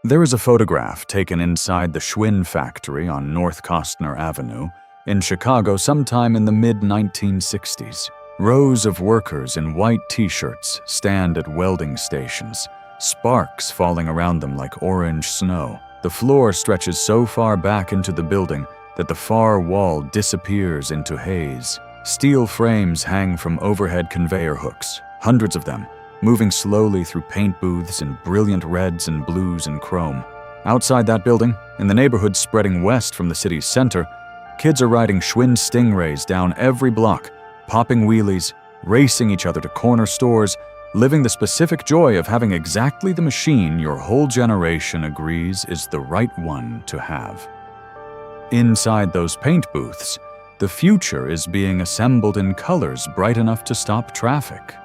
There is a photograph taken inside the Schwinn factory on North Kostner Avenue in Chicago sometime in the mid-1960s. Rows of workers in white t-shirts stand at welding stations, sparks falling around them like orange snow. The floor stretches so far back into the building that the far wall disappears into haze. Steel frames hang from overhead conveyor hooks, hundreds of them, moving slowly through paint booths in brilliant reds and blues and chrome. Outside that building, in the neighborhood spreading west from the city's center, kids are riding Schwinn Stingrays down every block, popping wheelies, racing each other to corner stores, living the specific joy of having exactly the machine your whole generation agrees is the right one to have. Inside those paint booths, the future is being assembled in colors bright enough to stop traffic.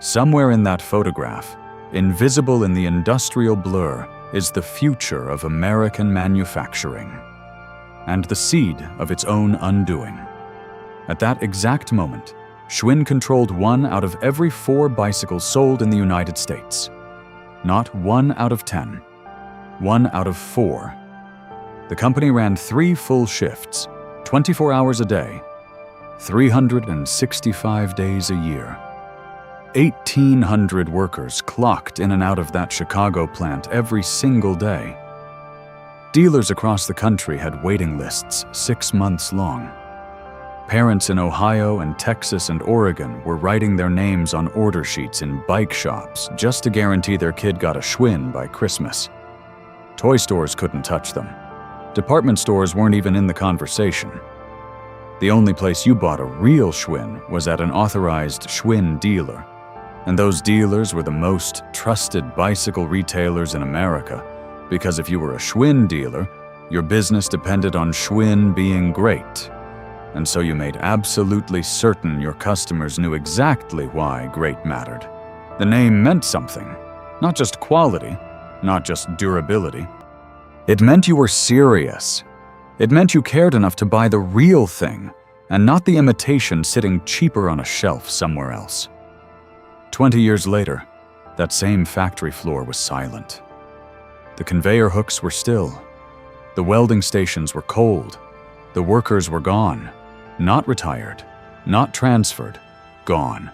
Somewhere in that photograph, invisible in the industrial blur, is the future of American manufacturing, and the seed of its own undoing. At that exact moment, Schwinn controlled 1 out of every 4 bicycles sold in the United States. Not 1 out of 10, 1 out of 4. The company ran 3 full shifts, 24 hours a day, 365 days a year. 1,800 workers clocked in and out of that Chicago plant every single day. Dealers across the country had waiting lists 6 months long. Parents in Ohio and Texas and Oregon were writing their names on order sheets in bike shops just to guarantee their kid got a Schwinn by Christmas. Toy stores couldn't touch them. Department stores weren't even in the conversation. The only place you bought a real Schwinn was at an authorized Schwinn dealer, and those dealers were the most trusted bicycle retailers in America, because if you were a Schwinn dealer, your business depended on Schwinn being great, and so you made absolutely certain your customers knew exactly why great mattered. The name meant something, not just quality, not just durability. It meant you were serious. It meant you cared enough to buy the real thing, and not the imitation sitting cheaper on a shelf somewhere else. 20 years later, that same factory floor was silent. The conveyor hooks were still. The welding stations were cold. The workers were gone. Not retired, not transferred, gone.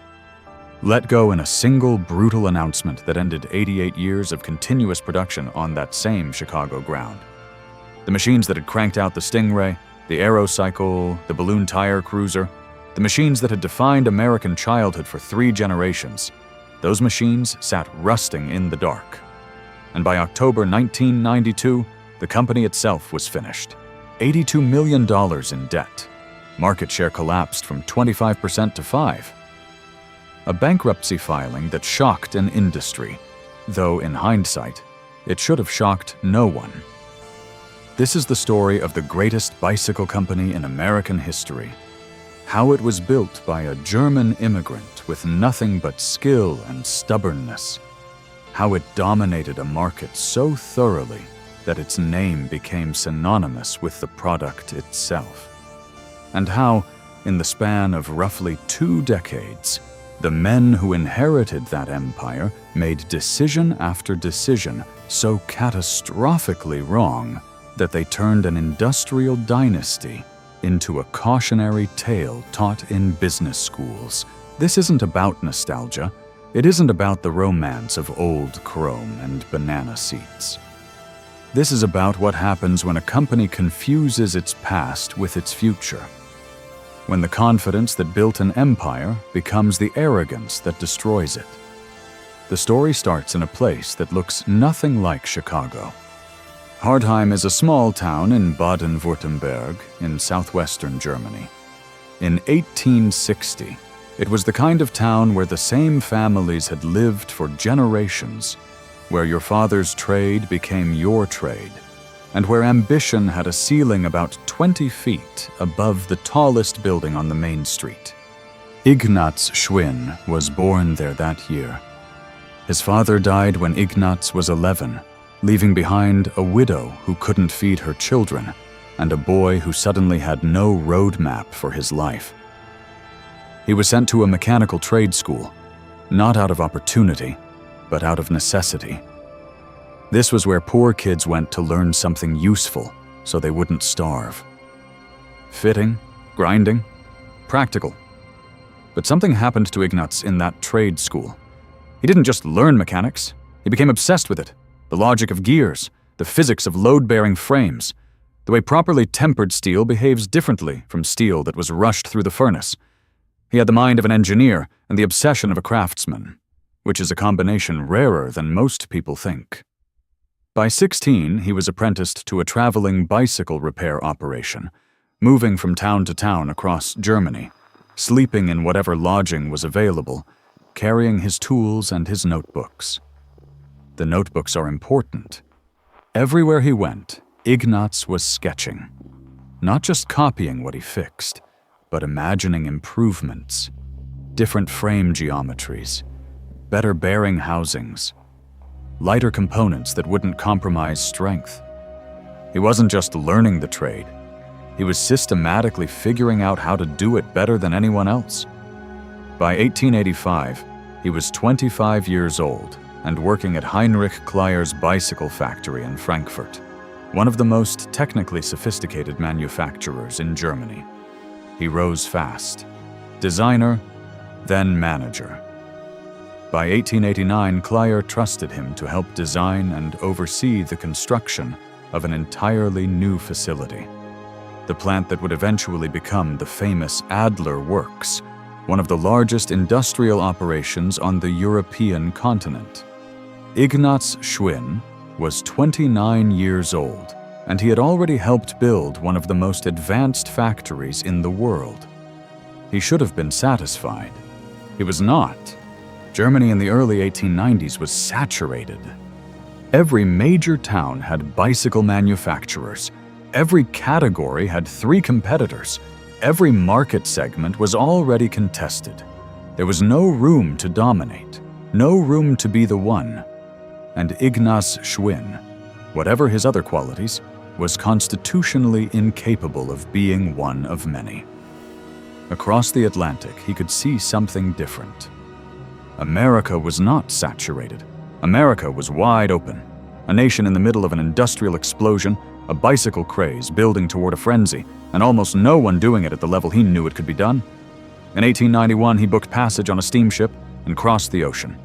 Let go in a single brutal announcement that ended 88 years of continuous production on that same Chicago ground. The machines that had cranked out the Stingray, the Aerocycle, the balloon tire cruiser, the machines that had defined American childhood for 3 generations, those machines sat rusting in the dark. And by October 1992, the company itself was finished. $82 million in debt. Market share collapsed from 25% to 5%. A bankruptcy filing that shocked an industry, though in hindsight, it should have shocked no one. This is the story of the greatest bicycle company in American history. How it was built by a German immigrant with nothing but skill and stubbornness. How it dominated a market so thoroughly that its name became synonymous with the product itself. And how, in the span of roughly 2 decades, the men who inherited that empire made decision after decision so catastrophically wrong that they turned an industrial dynasty into a cautionary tale taught in business schools. This isn't about nostalgia. It isn't about the romance of old chrome and banana seats. This is about what happens when a company confuses its past with its future. When the confidence that built an empire becomes the arrogance that destroys it. The story starts in a place that looks nothing like Chicago. Hardheim is a small town in Baden-Württemberg in southwestern Germany. In 1860, it was the kind of town where the same families had lived for generations, where your father's trade became your trade, and where ambition had a ceiling about 20 feet above the tallest building on the main street. Ignaz Schwinn was born there that year. His father died when Ignaz was 11, leaving behind a widow who couldn't feed her children and a boy who suddenly had no roadmap for his life. He was sent to a mechanical trade school, not out of opportunity, but out of necessity. This was where poor kids went to learn something useful so they wouldn't starve. Fitting, grinding, practical. But something happened to Ignaz in that trade school. He didn't just learn mechanics, he became obsessed with it. The logic of gears, the physics of load-bearing frames. The way properly tempered steel behaves differently from steel that was rushed through the furnace. He had the mind of an engineer and the obsession of a craftsman, which is a combination rarer than most people think. By 16, he was apprenticed to a traveling bicycle repair operation, moving from town to town across Germany, sleeping in whatever lodging was available, carrying his tools and his notebooks. The notebooks are important. Everywhere he went, Ignaz was sketching, not just copying what he fixed, but imagining improvements, different frame geometries, better bearing housings, lighter components that wouldn't compromise strength. He wasn't just learning the trade, he was systematically figuring out how to do it better than anyone else. By 1885, he was 25 years old and working at Heinrich Kleier's bicycle factory in Frankfurt, one of the most technically sophisticated manufacturers in Germany. He rose fast, designer, then manager. By 1889, Kleier trusted him to help design and oversee the construction of an entirely new facility, the plant that would eventually become the famous Adler Works, one of the largest industrial operations on the European continent. Ignaz Schwinn was 29 years old, and he had already helped build one of the most advanced factories in the world. He should have been satisfied. He was not. Germany in the early 1890s was saturated. Every major town had bicycle manufacturers. Every category had 3 competitors. Every market segment was already contested. There was no room to dominate, no room to be the one. And Ignaz Schwinn, whatever his other qualities, was constitutionally incapable of being one of many. Across the Atlantic, he could see something different. America was not saturated. America was wide open. A nation in the middle of an industrial explosion, a bicycle craze building toward a frenzy, and almost no one doing it at the level he knew it could be done. In 1891, he booked passage on a steamship and crossed the ocean.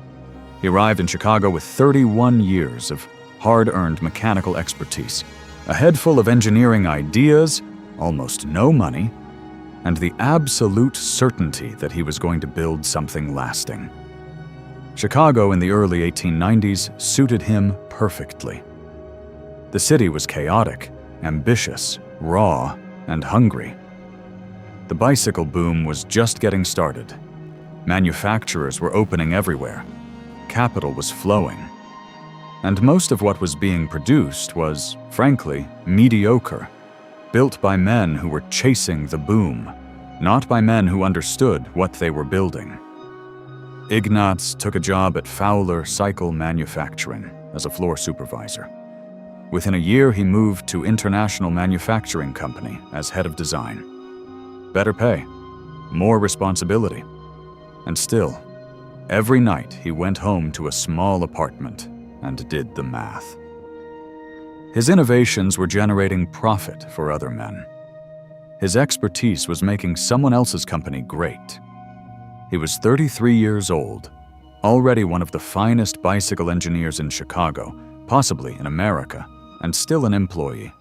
He arrived in Chicago with 31 years of hard-earned mechanical expertise, a head full of engineering ideas, almost no money, and the absolute certainty that he was going to build something lasting. Chicago in the early 1890s suited him perfectly. The city was chaotic, ambitious, raw, and hungry. The bicycle boom was just getting started. Manufacturers were opening everywhere. Capital was flowing. And most of what was being produced was, frankly, mediocre, built by men who were chasing the boom, not by men who understood what they were building. Ignaz took a job at Fowler Cycle Manufacturing as a floor supervisor. Within a year, he moved to International Manufacturing Company as head of design. Better pay, more responsibility, and still, every night he went home to a small apartment and did the math. His innovations were generating profit for other men. His expertise was making someone else's company great. He was 33 years old, already one of the finest bicycle engineers in Chicago, possibly in America, and still an employee.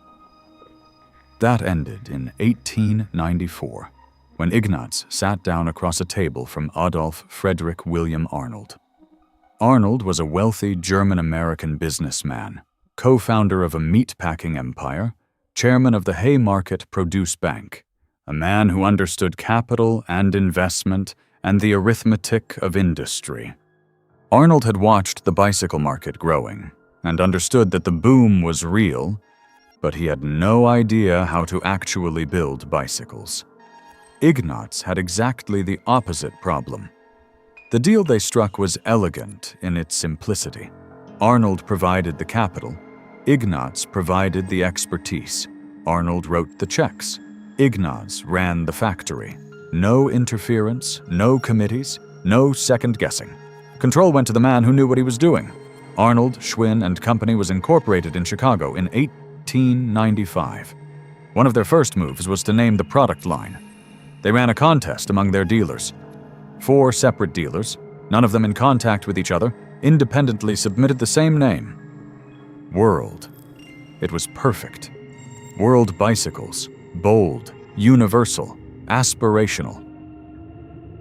That ended in 1894, when Ignaz sat down across a table from Adolf Frederick William Arnold. Arnold was a wealthy German-American businessman, co-founder of a meat-packing empire, chairman of the Haymarket Produce Bank, a man who understood capital and investment and the arithmetic of industry. Arnold had watched the bicycle market growing and understood that the boom was real, but he had no idea how to actually build bicycles. Ignaz had exactly the opposite problem. The deal they struck was elegant in its simplicity. Arnold provided the capital. Ignaz provided the expertise. Arnold wrote the checks. Ignaz ran the factory. No interference, no committees, no second guessing. Control went to the man who knew what he was doing. Arnold, Schwinn and Company was incorporated in Chicago in 1895. One of their first moves was to name the product line. They ran a contest among their dealers. 4 separate dealers, none of them in contact with each other, independently submitted the same name: World. It was perfect. World bicycles, bold, universal, aspirational.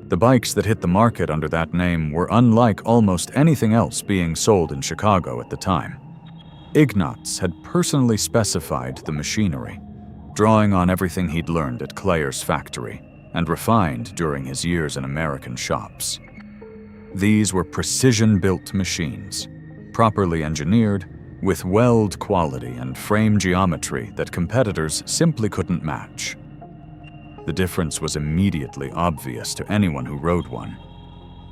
The bikes that hit the market under that name were unlike almost anything else being sold in Chicago at the time. Ignatz had personally specified the machinery, drawing on everything he'd learned at Clayer's factory and refined during his years in American shops. These were precision-built machines, properly engineered, with weld quality and frame geometry that competitors simply couldn't match. The difference was immediately obvious to anyone who rode one.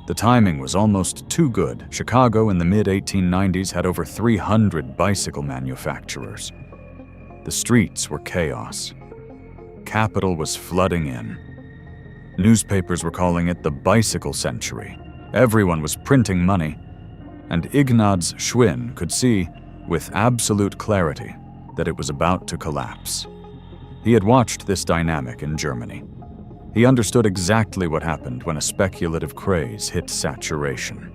The timing was almost too good. Chicago in the mid-1890s had over 300 bicycle manufacturers. The streets were chaos. Capital was flooding in. Newspapers were calling it the bicycle century. Everyone was printing money, and Ignaz Schwinn could see, with absolute clarity, that it was about to collapse. He had watched this dynamic in Germany. He understood exactly what happened when a speculative craze hit saturation.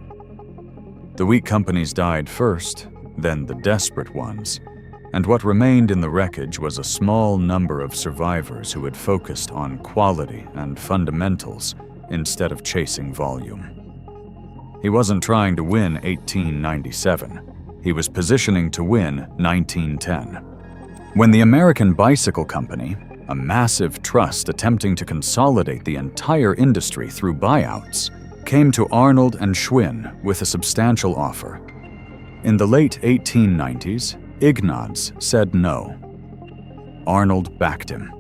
The weak companies died first, then the desperate ones, and what remained in the wreckage was a small number of survivors who had focused on quality and fundamentals instead of chasing volume. He wasn't trying to win 1897. He was positioning to win 1910. When the American Bicycle Company, a massive trust attempting to consolidate the entire industry through buyouts, came to Arnold and Schwinn with a substantial offer. In the late 1890s, Ignaz said no. Arnold backed him.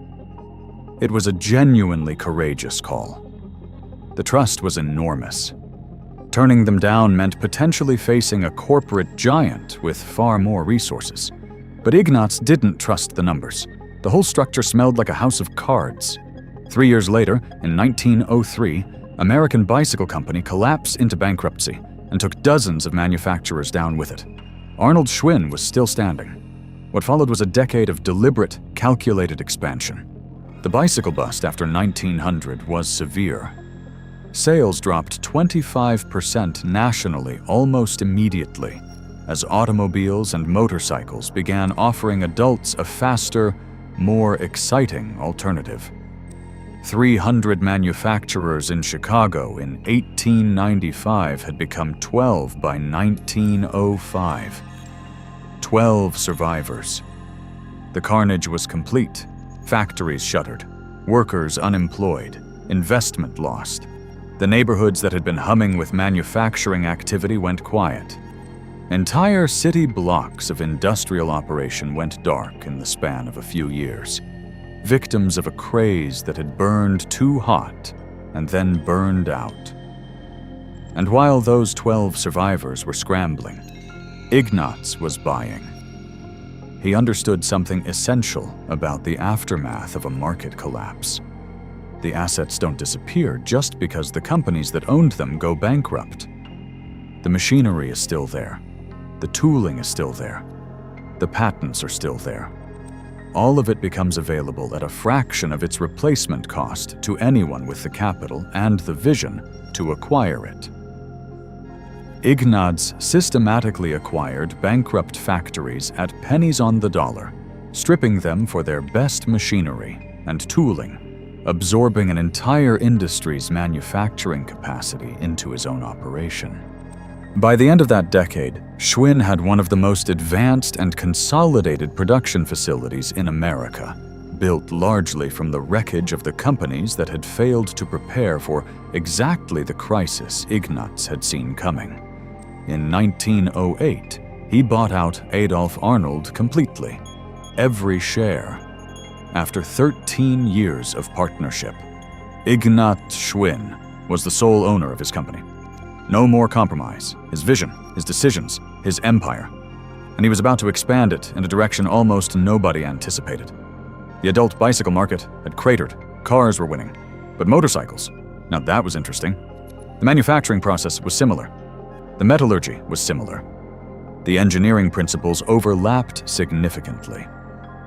It was a genuinely courageous call. The trust was enormous. Turning them down meant potentially facing a corporate giant with far more resources. But Ignaz didn't trust the numbers. The whole structure smelled like a house of cards. 3 years later, in 1903, American Bicycle Company collapsed into bankruptcy and took dozens of manufacturers down with it. Arnold Schwinn was still standing. What followed was a decade of deliberate, calculated expansion. The bicycle bust after 1900 was severe. Sales dropped 25% nationally almost immediately, as automobiles and motorcycles began offering adults a faster, more exciting alternative. 300 manufacturers in Chicago in 1895 had become 12 by 1905. 12 survivors. The carnage was complete. Factories shuttered, workers unemployed, investment lost. The neighborhoods that had been humming with manufacturing activity went quiet. Entire city blocks of industrial operation went dark in the span of a few years, victims of a craze that had burned too hot and then burned out. And while those 12 survivors were scrambling, Ignaz was buying. He understood something essential about the aftermath of a market collapse. The assets don't disappear just because the companies that owned them go bankrupt. The machinery is still there. The tooling is still there. The patents are still there. All of it becomes available at a fraction of its replacement cost to anyone with the capital and the vision to acquire it. Ignaz systematically acquired bankrupt factories at pennies on the dollar, stripping them for their best machinery and tooling, absorbing an entire industry's manufacturing capacity into his own operation. By the end of that decade, Schwinn had one of the most advanced and consolidated production facilities in America, built largely from the wreckage of the companies that had failed to prepare for exactly the crisis Ignaz had seen coming. In 1908, he bought out Adolf Arnold completely, every share. After 13 years of partnership, Ignaz Schwinn was the sole owner of his company. No more compromise. His vision, his decisions, his empire. And he was about to expand it in a direction almost nobody anticipated. The adult bicycle market had cratered. Cars were winning. But motorcycles? Now that was interesting. The manufacturing process was similar. The metallurgy was similar. The engineering principles overlapped significantly.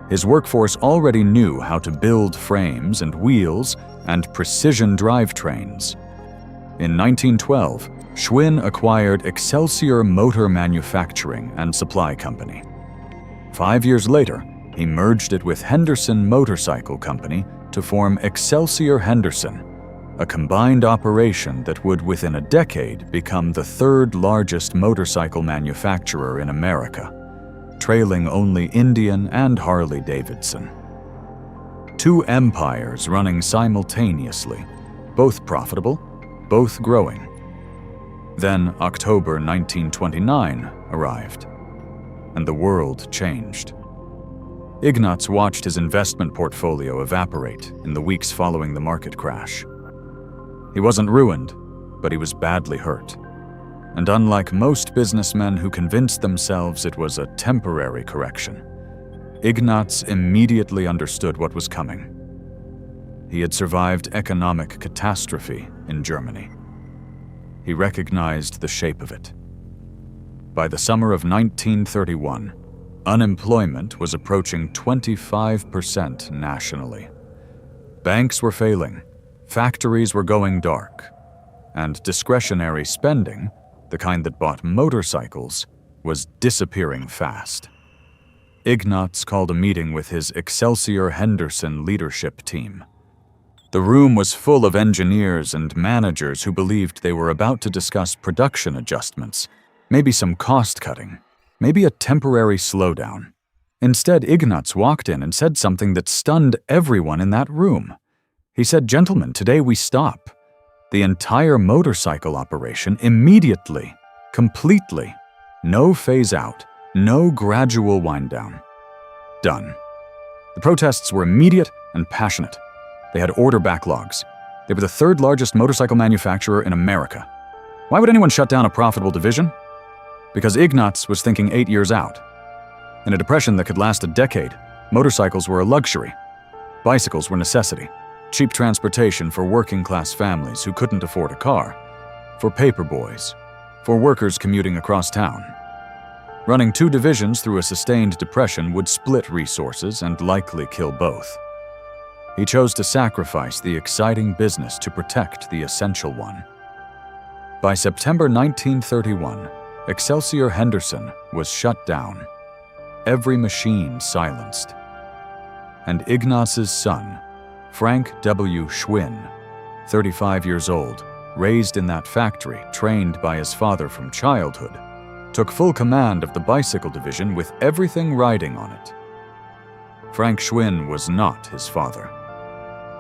His workforce already knew how to build frames and wheels and precision drivetrains. In 1912, Schwinn acquired Excelsior Motor Manufacturing and Supply Company. 5 years later, he merged it with Henderson Motorcycle Company to form Excelsior Henderson, a combined operation that would within a decade become the third largest motorcycle manufacturer in America, trailing only Indian and Harley-Davidson. Two empires running simultaneously, both profitable, both growing. Then October 1929 arrived, and the world changed. Ignatz watched his investment portfolio evaporate in the weeks following the market crash. He wasn't ruined, but he was badly hurt. And unlike most businessmen who convinced themselves it was a temporary correction, Ignatz immediately understood what was coming. He had survived economic catastrophe in Germany. He recognized the shape of it. By the summer of 1931, unemployment was approaching 25% nationally. Banks were failing, factories were going dark, and discretionary spending, the kind that bought motorcycles, was disappearing fast. Ignatz called a meeting with his Excelsior Henderson leadership team. The room was full of engineers and managers who believed they were about to discuss production adjustments, maybe some cost-cutting, maybe a temporary slowdown. Instead, Ignatz walked in and said something that stunned everyone in that room. He said, "Gentlemen, today we stop the entire motorcycle operation immediately, completely. No phase out, no gradual wind down. Done." The protests were immediate and passionate. They had order backlogs. They were the third largest motorcycle manufacturer in America. Why would anyone shut down a profitable division? Because Ignatz was thinking 8 years out. In a depression that could last a decade, motorcycles were a luxury. Bicycles were necessity. Cheap transportation for working-class families who couldn't afford a car, for paper boys, for workers commuting across town. Running two divisions through a sustained depression would split resources and likely kill both. He chose to sacrifice the exciting business to protect the essential one. By September 1931, Excelsior Henderson was shut down, every machine silenced. And Ignatz's son, Frank W. Schwinn, 35 years old, raised in that factory, trained by his father from childhood, took full command of the bicycle division with everything riding on it. Frank Schwinn was not his father.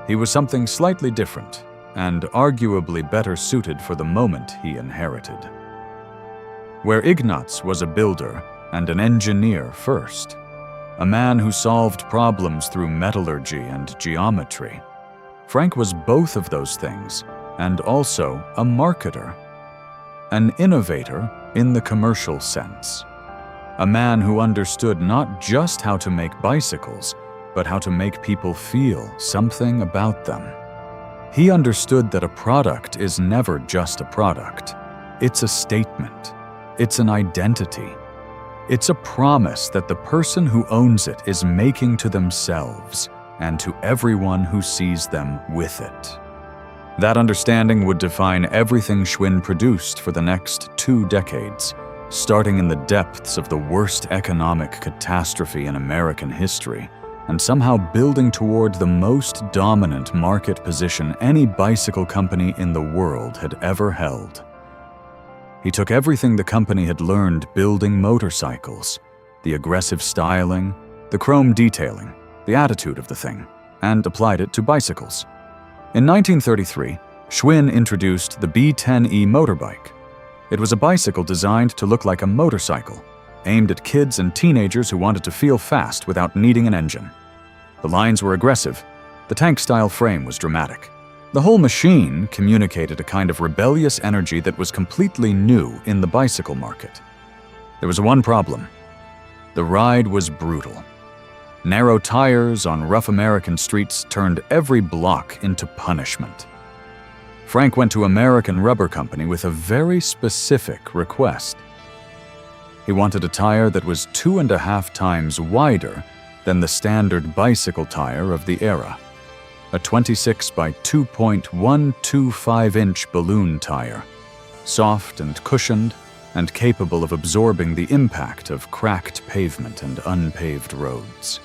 He was something slightly different and arguably better suited for the moment he inherited. Where Ignatz was a builder and an engineer first, a man who solved problems through metallurgy and geometry, Frank was both of those things and also a marketer, an innovator in the commercial sense, a man who understood not just how to make bicycles, but how to make people feel something about them. He understood that a product is never just a product. It's a statement. It's an identity. It's a promise that the person who owns it is making to themselves and to everyone who sees them with it. That understanding would define everything Schwinn produced for the next 2 decades, starting in the depths of the worst economic catastrophe in American history, and somehow building toward the most dominant market position any bicycle company in the world had ever held. He took everything the company had learned building motorcycles, the aggressive styling, the chrome detailing, the attitude of the thing, and applied it to bicycles. In 1933, Schwinn introduced the B10E motorbike. It was a bicycle designed to look like a motorcycle, aimed at kids and teenagers who wanted to feel fast without needing an engine. The lines were aggressive. The tank-style frame was dramatic. The whole machine communicated a kind of rebellious energy that was completely new in the bicycle market. There was one problem. The ride was brutal. Narrow tires on rough American streets turned every block into punishment. Frank went to American Rubber Company with a very specific request. He wanted a tire that was 2.5 times wider than the standard bicycle tire of the era. A 26 by 2.125-inch balloon tire, soft and cushioned and capable of absorbing the impact of cracked pavement and unpaved roads.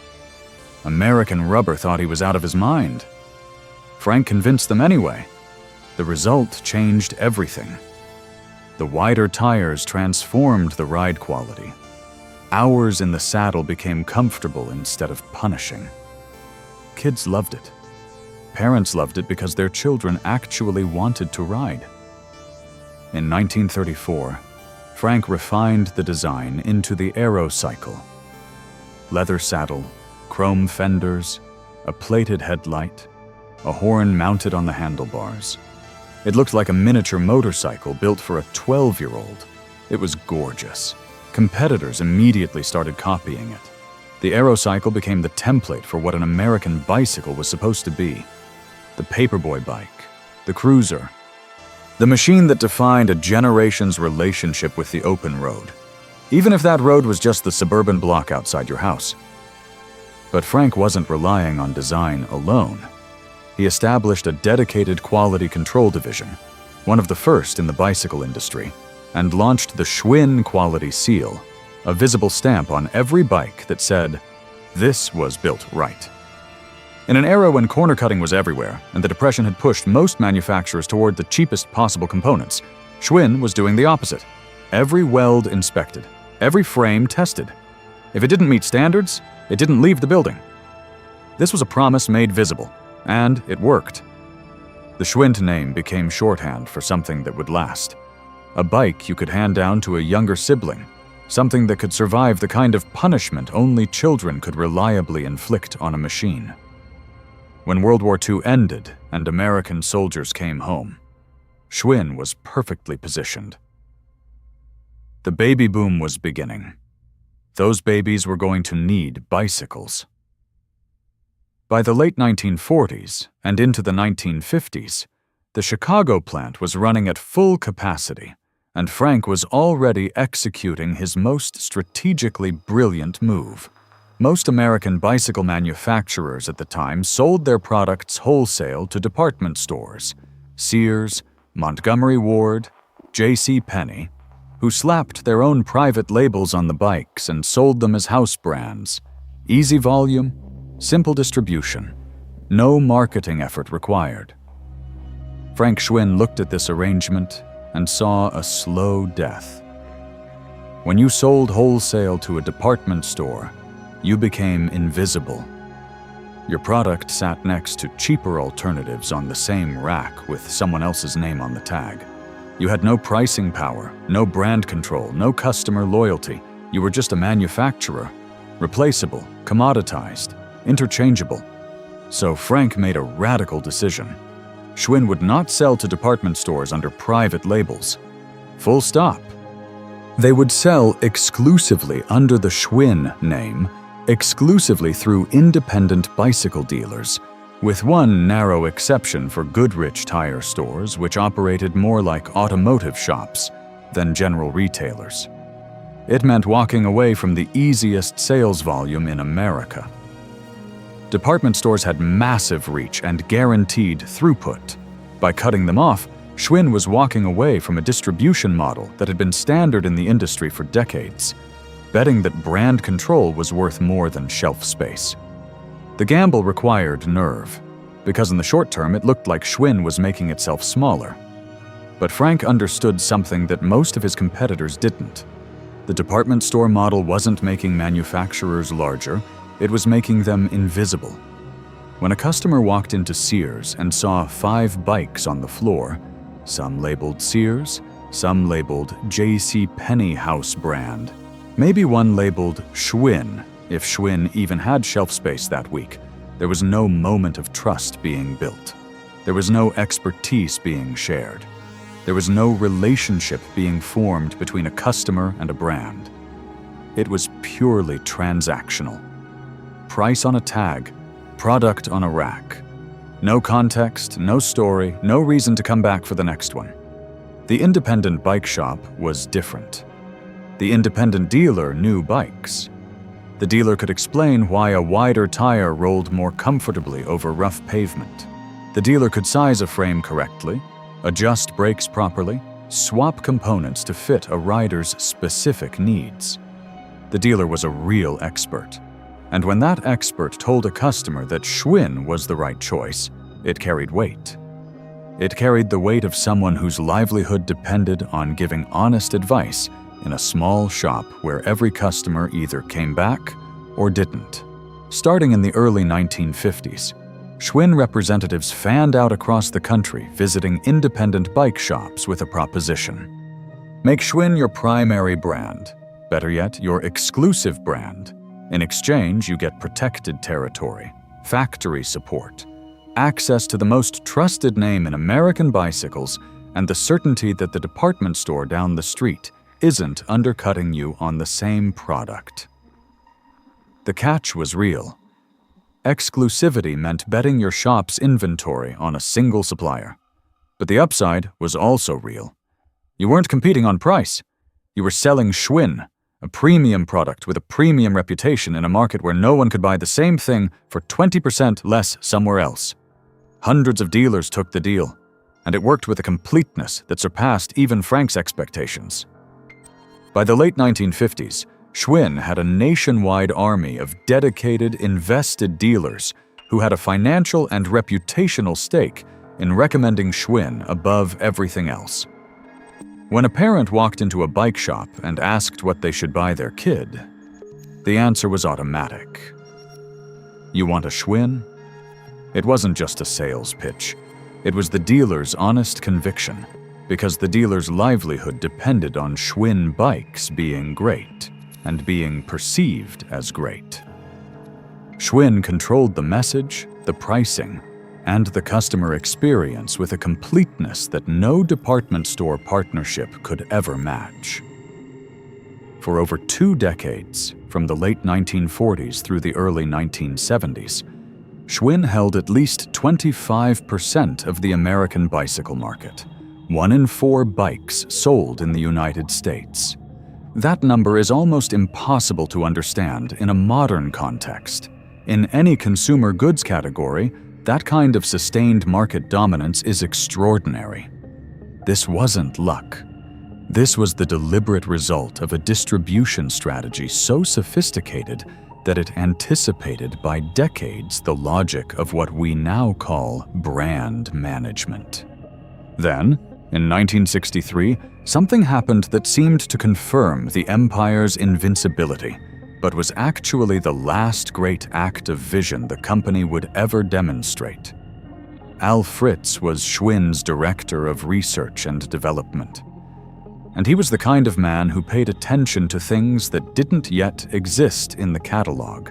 American Rubber thought he was out of his mind. Frank convinced them anyway. The result changed everything. The wider tires transformed the ride quality. Hours in the saddle became comfortable instead of punishing. Kids loved it. Parents loved it because their children actually wanted to ride. In 1934, Frank refined the design into the Aerocycle. Leather saddle, chrome fenders, a plated headlight, a horn mounted on the handlebars. It looked like a miniature motorcycle built for a 12-year-old. It was gorgeous. Competitors immediately started copying it. The Aerocycle became the template for what an American bicycle was supposed to be. The paperboy bike, the cruiser, the machine that defined a generation's relationship with the open road, even if that road was just the suburban block outside your house. But Frank wasn't relying on design alone. He established a dedicated quality control division, one of the first in the bicycle industry, and launched the Schwinn quality seal, a visible stamp on every bike that said, "This was built right." In an era when corner cutting was everywhere and the Depression had pushed most manufacturers toward the cheapest possible components, Schwinn was doing the opposite. Every weld inspected, every frame tested. If it didn't meet standards, it didn't leave the building. This was a promise made visible, and it worked. The Schwinn name became shorthand for something that would last. A bike you could hand down to a younger sibling, something that could survive the kind of punishment only children could reliably inflict on a machine. When World War II ended and American soldiers came home, Schwinn was perfectly positioned. The baby boom was beginning. Those babies were going to need bicycles. By the late 1940s and into the 1950s, the Chicago plant was running at full capacity, and Frank was already executing his most strategically brilliant move. Most American bicycle manufacturers at the time sold their products wholesale to department stores, Sears, Montgomery Ward, J.C. Penney, who slapped their own private labels on the bikes and sold them as house brands. Easy volume, simple distribution, no marketing effort required. Frank Schwinn looked at this arrangement and saw a slow death. When you sold wholesale to a department store, you became invisible. Your product sat next to cheaper alternatives on the same rack with someone else's name on the tag. You had no pricing power, no brand control, no customer loyalty. You were just a manufacturer, replaceable, commoditized, interchangeable. So Frank made a radical decision. Schwinn would not sell to department stores under private labels. Full stop. They would sell exclusively under the Schwinn name, exclusively through independent bicycle dealers, with one narrow exception for Goodrich tire stores, which operated more like automotive shops than general retailers. It meant walking away from the easiest sales volume in America. Department stores had massive reach and guaranteed throughput. By cutting them off, Schwinn was walking away from a distribution model that had been standard in the industry for decades, betting that brand control was worth more than shelf space. The gamble required nerve, because in the short term it looked like Schwinn was making itself smaller. But Frank understood something that most of his competitors didn't. The department store model wasn't making manufacturers larger, it was making them invisible. When a customer walked into Sears and saw 5 bikes on the floor, some labeled Sears, some labeled J.C. Penney house brand, maybe one labeled Schwinn, if Schwinn even had shelf space that week, there was no moment of trust being built. There was no expertise being shared. There was no relationship being formed between a customer and a brand. It was purely transactional. Price on a tag, product on a rack. No context, no story, no reason to come back for the next one. The independent bike shop was different. The The independent dealer knew bikes. The dealer could explain why a wider tire rolled more comfortably over rough pavement. The dealer could size a frame correctly, adjust brakes properly, swap components to fit a rider's specific needs. The dealer was a real expert. And when that expert told a customer that Schwinn was the right choice, it carried weight. It carried the weight of someone whose livelihood depended on giving honest advice in a small shop where every customer either came back or didn't. Starting in the early 1950s, Schwinn representatives fanned out across the country visiting independent bike shops with a proposition. Make Schwinn your primary brand, better yet, your exclusive brand. In exchange, you get protected territory, factory support, access to the most trusted name in American bicycles, and the certainty that the department store down the street isn't undercutting you on the same product. The catch was real. Exclusivity meant betting your shop's inventory on a single supplier. But the upside was also real. You weren't competing on price. You were selling Schwinn, a premium product with a premium reputation in a market where no one could buy the same thing for 20% less somewhere else. Hundreds of dealers took the deal, and it worked with a completeness that surpassed even Frank's expectations. By the late 1950s, Schwinn had a nationwide army of dedicated, invested dealers who had a financial and reputational stake in recommending Schwinn above everything else. When a parent walked into a bike shop and asked what they should buy their kid, the answer was automatic. You want a Schwinn? It wasn't just a sales pitch. It was the dealer's honest conviction, because the dealer's livelihood depended on Schwinn bikes being great and being perceived as great. Schwinn controlled the message, the pricing, and the customer experience with a completeness that no department store partnership could ever match. For over 2 decades, from the late 1940s through the early 1970s, Schwinn held at least 25% of the American bicycle market, 1 in 4 bikes sold in the United States. That number is almost impossible to understand in a modern context. In any consumer goods category, that kind of sustained market dominance is extraordinary. This wasn't luck. This was the deliberate result of a distribution strategy so sophisticated that it anticipated by decades the logic of what we now call brand management. Then, in 1963, something happened that seemed to confirm the empire's invincibility, but was actually the last great act of vision the company would ever demonstrate. Al Fritz was Schwinn's director of research and development. And he was the kind of man who paid attention to things that didn't yet exist in the catalog.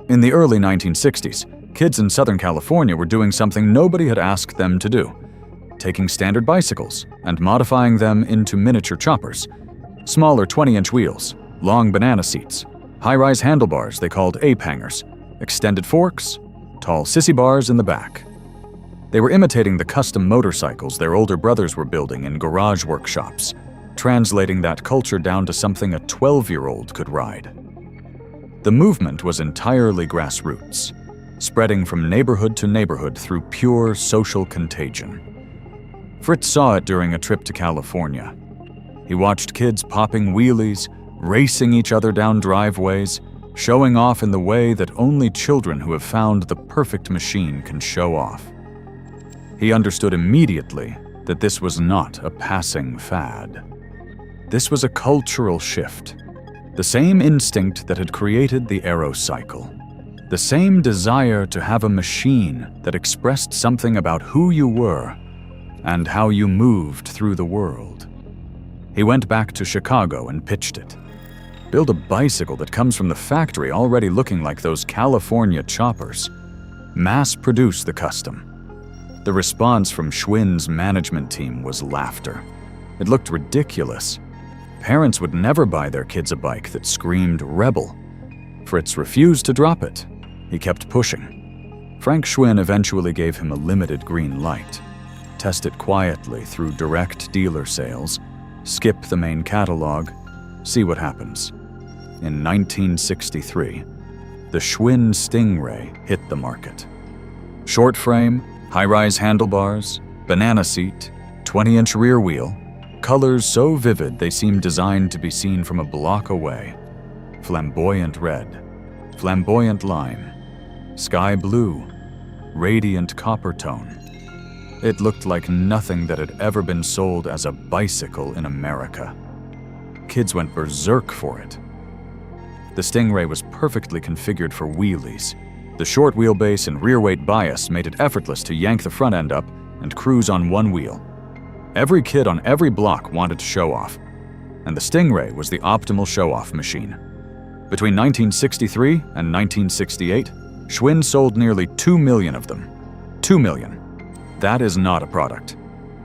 In the early 1960s, kids in Southern California were doing something nobody had asked them to do, taking standard bicycles and modifying them into miniature choppers, smaller 20-inch wheels, long banana seats, high-rise handlebars they called ape hangers, extended forks, tall sissy bars in the back. They were imitating the custom motorcycles their older brothers were building in garage workshops, translating that culture down to something a 12-year-old could ride. The movement was entirely grassroots, spreading from neighborhood to neighborhood through pure social contagion. Fritz saw it during a trip to California. He watched kids popping wheelies, racing each other down driveways, showing off in the way that only children who have found the perfect machine can show off. He understood immediately that this was not a passing fad. This was a cultural shift, the same instinct that had created the Aero cycle, the same desire to have a machine that expressed something about who you were and how you moved through the world. He went back to Chicago and pitched it. Build a bicycle that comes from the factory already looking like those California choppers. Mass-produce the custom. The response from Schwinn's management team was laughter. It looked ridiculous. Parents would never buy their kids a bike that screamed rebel. Fritz refused to drop it. He kept pushing. Frank Schwinn eventually gave him a limited green light. Test it quietly through direct dealer sales, skip the main catalog, See what happens. In 1963, the Schwinn Stingray hit the market. Short frame, high-rise handlebars, banana seat, 20-inch rear wheel, colors so vivid they seem designed to be seen from a block away. Flamboyant red, flamboyant lime, sky blue, radiant copper tone. It looked like nothing that had ever been sold as a bicycle in America. Kids went berserk for it. The Stingray was perfectly configured for wheelies. The short wheelbase and rear weight bias made it effortless to yank the front end up and cruise on one wheel. Every kid on every block wanted to show off, and the Stingray was the optimal show-off machine. Between 1963 and 1968, Schwinn sold nearly 2 million of them. 2 million. That is not a product.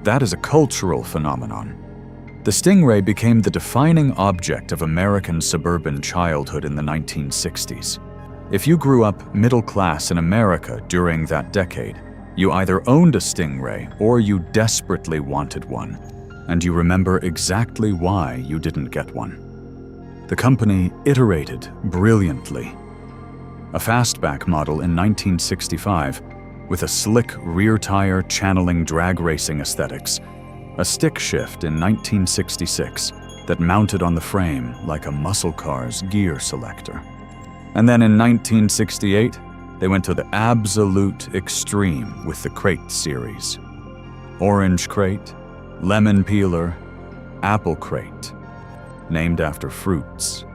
That is a cultural phenomenon. The Stingray became the defining object of American suburban childhood in the 1960s. If you grew up middle class in America during that decade, you either owned a Stingray or you desperately wanted one, and you remember exactly why you didn't get one. The company iterated brilliantly. A fastback model in 1965 with a slick rear tire channeling drag racing aesthetics, a stick shift in 1966 that mounted on the frame like a muscle car's gear selector. And then in 1968, they went to the absolute extreme with the crate series. Orange crate, lemon peeler, apple crate, named after fruits,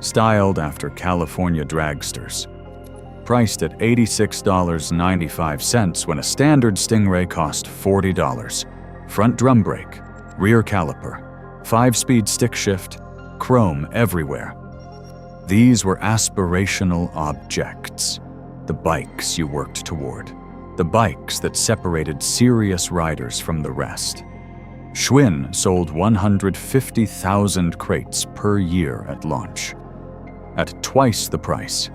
styled after California dragsters, priced at $86.95 when a standard Stingray cost $40. Front drum brake, rear caliper, 5-speed stick shift, chrome everywhere. These were aspirational objects, the bikes you worked toward, the bikes that separated serious riders from the rest. Schwinn sold 150,000 crates per year at launch, at twice the price.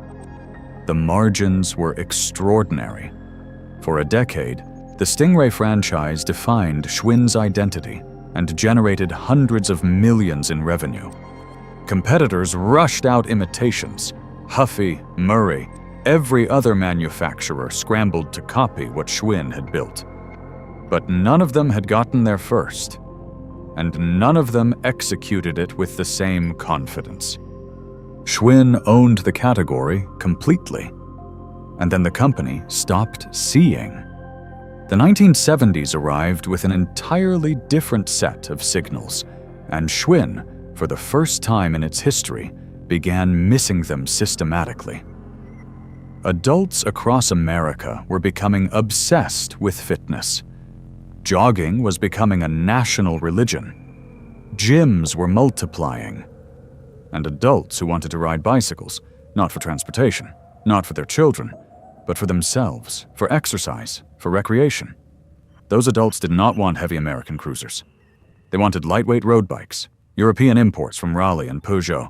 The margins were extraordinary. For a decade, the Stingray franchise defined Schwinn's identity and generated hundreds of millions in revenue. Competitors rushed out imitations. Huffy, Murray, every other manufacturer scrambled to copy what Schwinn had built. But none of them had gotten there first, and none of them executed it with the same confidence. Schwinn owned the category completely, and then the company stopped seeing. The 1970s arrived with an entirely different set of signals, and Schwinn, for the first time in its history, began missing them systematically. Adults across America were becoming obsessed with fitness. Jogging was becoming a national religion. Gyms were multiplying. And adults who wanted to ride bicycles, not for transportation, not for their children, but for themselves, for exercise, for recreation. Those adults did not want heavy American cruisers. They wanted lightweight road bikes, European imports from Raleigh and Peugeot,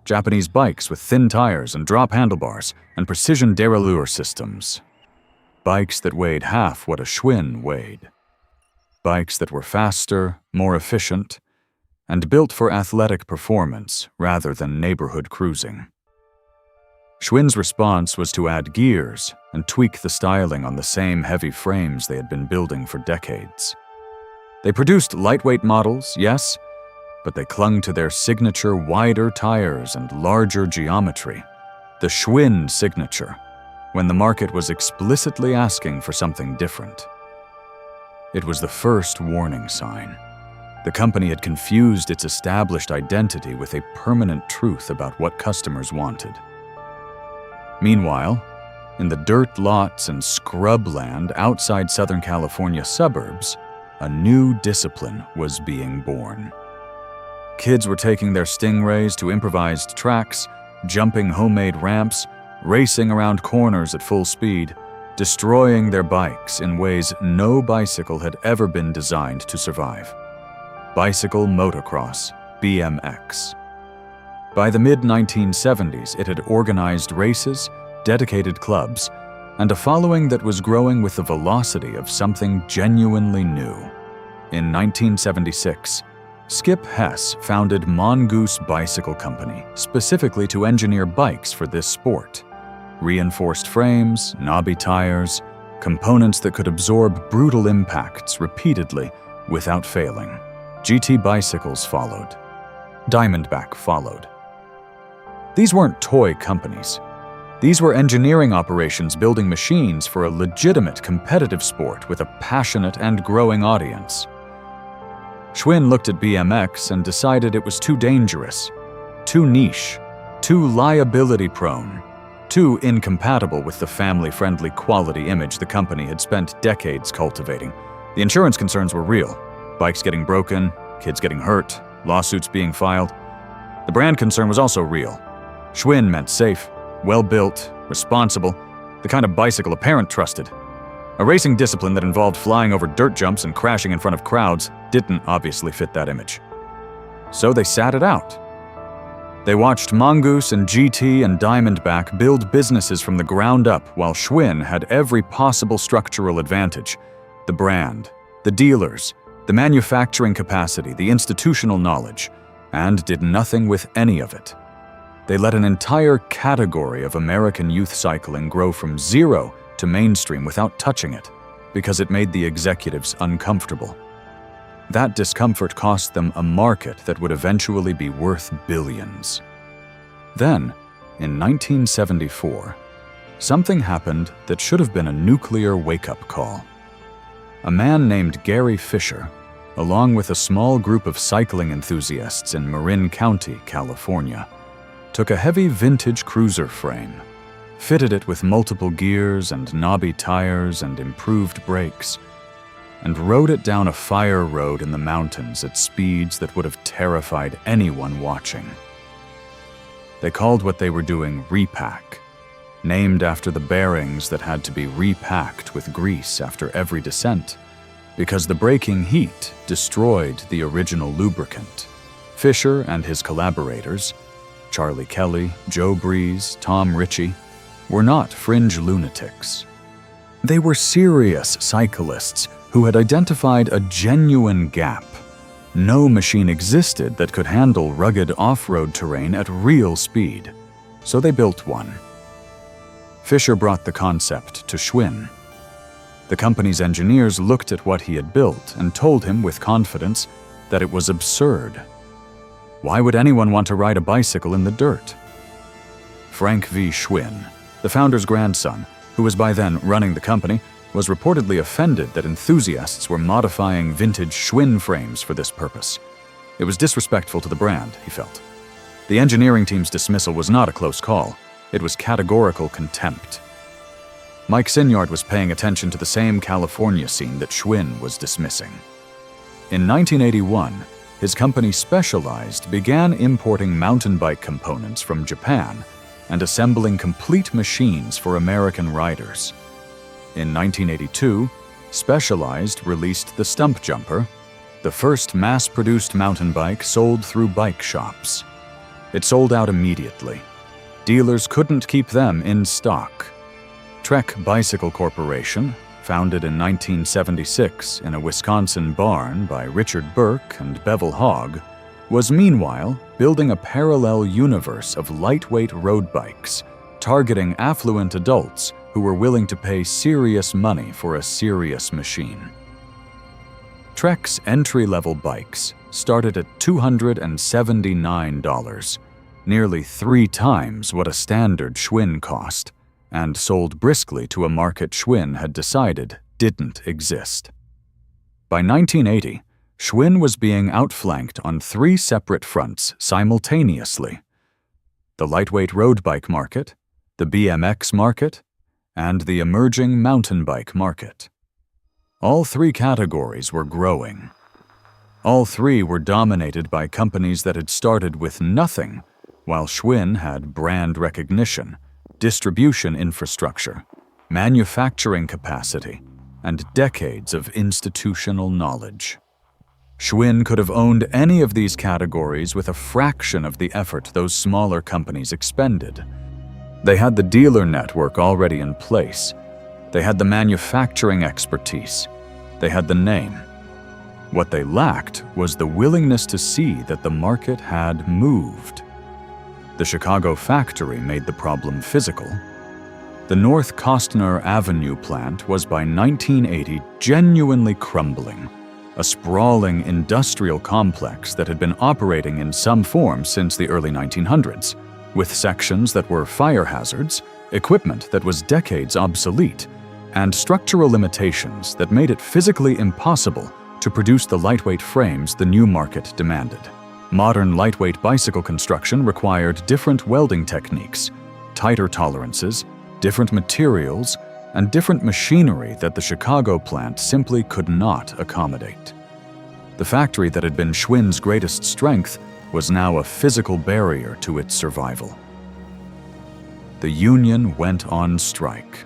Japanese bikes with thin tires and drop handlebars and precision derailleur systems. Bikes that weighed half what a Schwinn weighed. Bikes that were faster, more efficient, and built for athletic performance rather than neighborhood cruising. Schwinn's response was to add gears and tweak the styling on the same heavy frames they had been building for decades. They produced lightweight models, yes, but they clung to their signature wider tires and larger geometry, the Schwinn signature, when the market was explicitly asking for something different. It was the first warning sign. The company had confused its established identity with a permanent truth about what customers wanted. Meanwhile, in the dirt lots and scrubland outside Southern California suburbs, a new discipline was being born. Kids were taking their Stingrays to improvised tracks, jumping homemade ramps, racing around corners at full speed, destroying their bikes in ways no bicycle had ever been designed to survive. Bicycle motocross, BMX. By the mid-1970s, it had organized races, dedicated clubs, and a following that was growing with the velocity of something genuinely new. In 1976, Skip Hess founded Mongoose Bicycle Company specifically to engineer bikes for this sport. Reinforced frames, knobby tires, components that could absorb brutal impacts repeatedly without failing. GT bicycles followed. Diamondback followed. These weren't toy companies. These were engineering operations building machines for a legitimate competitive sport with a passionate and growing audience. Schwinn looked at BMX and decided it was too dangerous, too niche, too liability-prone, too incompatible with the family-friendly quality image the company had spent decades cultivating. The insurance concerns were real. Bikes getting broken, kids getting hurt, lawsuits being filed. The brand concern was also real. Schwinn meant safe, well-built, responsible, the kind of bicycle a parent trusted. A racing discipline that involved flying over dirt jumps and crashing in front of crowds didn't obviously fit that image. So they sat it out. They watched Mongoose and GT and Diamondback build businesses from the ground up while Schwinn had every possible structural advantage: the brand, the dealers, the manufacturing capacity, the institutional knowledge, and did nothing with any of it. They let an entire category of American youth cycling grow from zero to mainstream without touching it, because it made the executives uncomfortable. That discomfort cost them a market that would eventually be worth billions. Then, in 1974, something happened that should have been a nuclear wake-up call. A man named Gary Fisher, along with a small group of cycling enthusiasts in Marin County, California, took a heavy vintage cruiser frame, fitted it with multiple gears and knobby tires and improved brakes, and rode it down a fire road in the mountains at speeds that would have terrified anyone watching. They called what they were doing repack, named after the bearings that had to be repacked with grease after every descent, because the braking heat destroyed the original lubricant. Fisher and his collaborators, Charlie Kelly, Joe Breeze, Tom Ritchie, were not fringe lunatics. They were serious cyclists who had identified a genuine gap. No machine existed that could handle rugged off-road terrain at real speed, so they built one. Fisher brought the concept to Schwinn. The company's engineers looked at what he had built and told him with confidence that it was absurd. Why would anyone want to ride a bicycle in the dirt? Frank V. Schwinn, the founder's grandson, who was by then running the company, was reportedly offended that enthusiasts were modifying vintage Schwinn frames for this purpose. It was disrespectful to the brand, he felt. The engineering team's dismissal was not a close call. It was categorical contempt. Mike Sinyard was paying attention to the same California scene that Schwinn was dismissing. In 1981, his company Specialized began importing mountain bike components from Japan and assembling complete machines for American riders. In 1982, Specialized released the Stump Jumper, the first mass-produced mountain bike sold through bike shops. It sold out immediately. Dealers couldn't keep them in stock. Trek Bicycle Corporation, founded in 1976 in a Wisconsin barn by Richard Burke and Bevel Hogg, was meanwhile building a parallel universe of lightweight road bikes, targeting affluent adults who were willing to pay serious money for a serious machine. Trek's entry-level bikes started at $279, nearly 3 times what a standard Schwinn cost, and sold briskly to a market Schwinn had decided didn't exist. By 1980, Schwinn was being outflanked on 3 separate fronts simultaneously: the lightweight road bike market, the BMX market, and the emerging mountain bike market. All 3 categories were growing. All 3 were dominated by companies that had started with nothing, while Schwinn had brand recognition, distribution infrastructure, manufacturing capacity, and decades of institutional knowledge. Schwinn could have owned any of these categories with a fraction of the effort those smaller companies expended. They had the dealer network already in place. They had the manufacturing expertise. They had the name. What they lacked was the willingness to see that the market had moved. The Chicago factory made the problem physical. The North Kostner Avenue plant was by 1980 genuinely crumbling, a sprawling industrial complex that had been operating in some form since the early 1900s, with sections that were fire hazards, equipment that was decades obsolete, and structural limitations that made it physically impossible to produce the lightweight frames the new market demanded. Modern lightweight bicycle construction required different welding techniques, tighter tolerances, different materials, and different machinery that the Chicago plant simply could not accommodate. The factory that had been Schwinn's greatest strength was now a physical barrier to its survival. The union went on strike.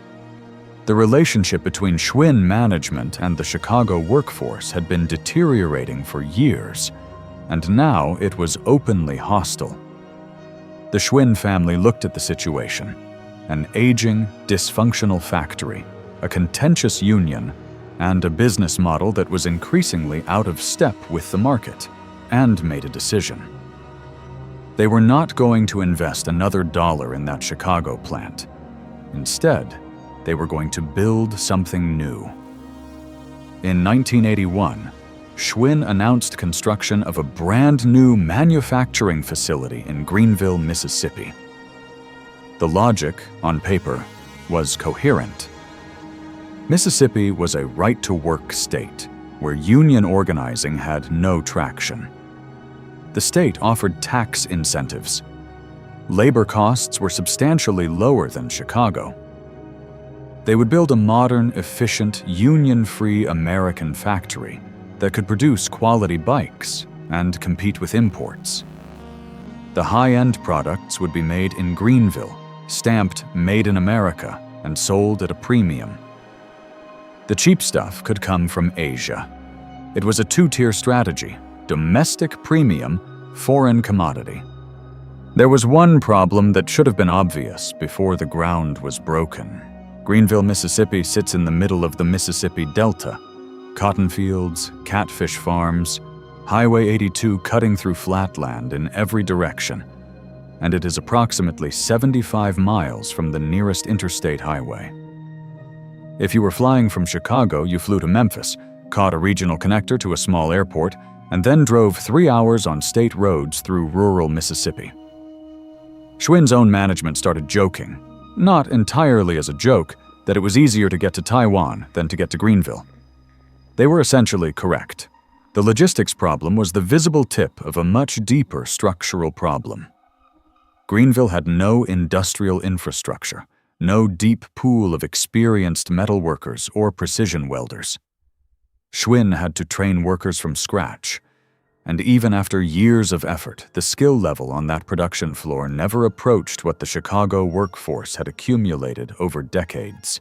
The relationship between Schwinn management and the Chicago workforce had been deteriorating for years, and now it was openly hostile. The Schwinn family looked at the situation: an aging, dysfunctional factory, a contentious union, and a business model that was increasingly out of step with the market, and made a decision. They were not going to invest another dollar in that Chicago plant. Instead, they were going to build something new. In 1981, Schwinn announced construction of a brand new manufacturing facility in Greenville, Mississippi. The logic, on paper, was coherent. Mississippi was a right-to-work state where union organizing had no traction. The state offered tax incentives. Labor costs were substantially lower than Chicago. They would build a modern, efficient, union-free American factory that could produce quality bikes and compete with imports. The high-end products would be made in Greenville, stamped Made in America, and sold at a premium. The cheap stuff could come from Asia. It was a two-tier strategy: domestic premium, foreign commodity. There was one problem that should have been obvious before the ground was broken. Greenville, Mississippi sits in the middle of the Mississippi Delta. Cotton fields, catfish farms, Highway 82 cutting through flatland in every direction, and it is approximately 75 miles from the nearest interstate highway. If you were flying from Chicago, you flew to Memphis, caught a regional connector to a small airport, and then drove 3 hours on state roads through rural Mississippi. Schwinn's own management started joking, not entirely as a joke, that it was easier to get to Taiwan than to get to Greenville. They were essentially correct. The logistics problem was the visible tip of a much deeper structural problem. Greenville had no industrial infrastructure, no deep pool of experienced metal workers or precision welders. Schwinn had to train workers from scratch, and even after years of effort, the skill level on that production floor never approached what the Chicago workforce had accumulated over decades.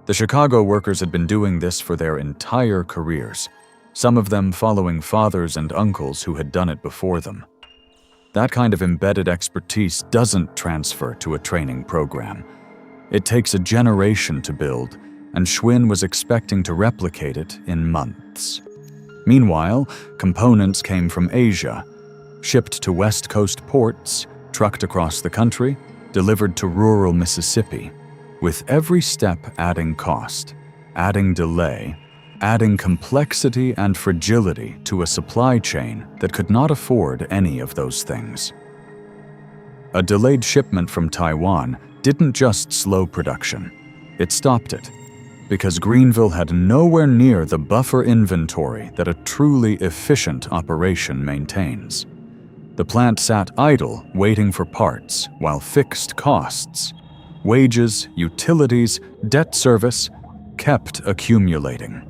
The Chicago workers had been doing this for their entire careers, some of them following fathers and uncles who had done it before them. That kind of embedded expertise doesn't transfer to a training program. It takes a generation to build, and Schwinn was expecting to replicate it in months. Meanwhile, components came from Asia, shipped to West Coast ports, trucked across the country, delivered to rural Mississippi, with every step adding cost, adding delay, adding complexity and fragility to a supply chain that could not afford any of those things. A delayed shipment from Taiwan didn't just slow production, it stopped it, because Greenville had nowhere near the buffer inventory that a truly efficient operation maintains. The plant sat idle, waiting for parts, while fixed costs, wages, utilities, debt service, kept accumulating.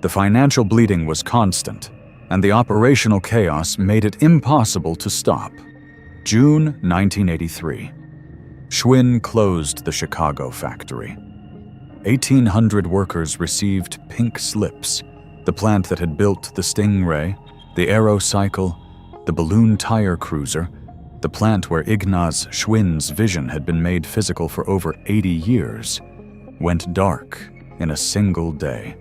The financial bleeding was constant, and the operational chaos made it impossible to stop. June 1983. Schwinn closed the Chicago factory. 1,800 workers received pink slips. The plant that had built the Stingray, the Aerocycle, the balloon tire cruiser, the plant where Ignaz Schwinn's vision had been made physical for over 80 years, went dark in a single day.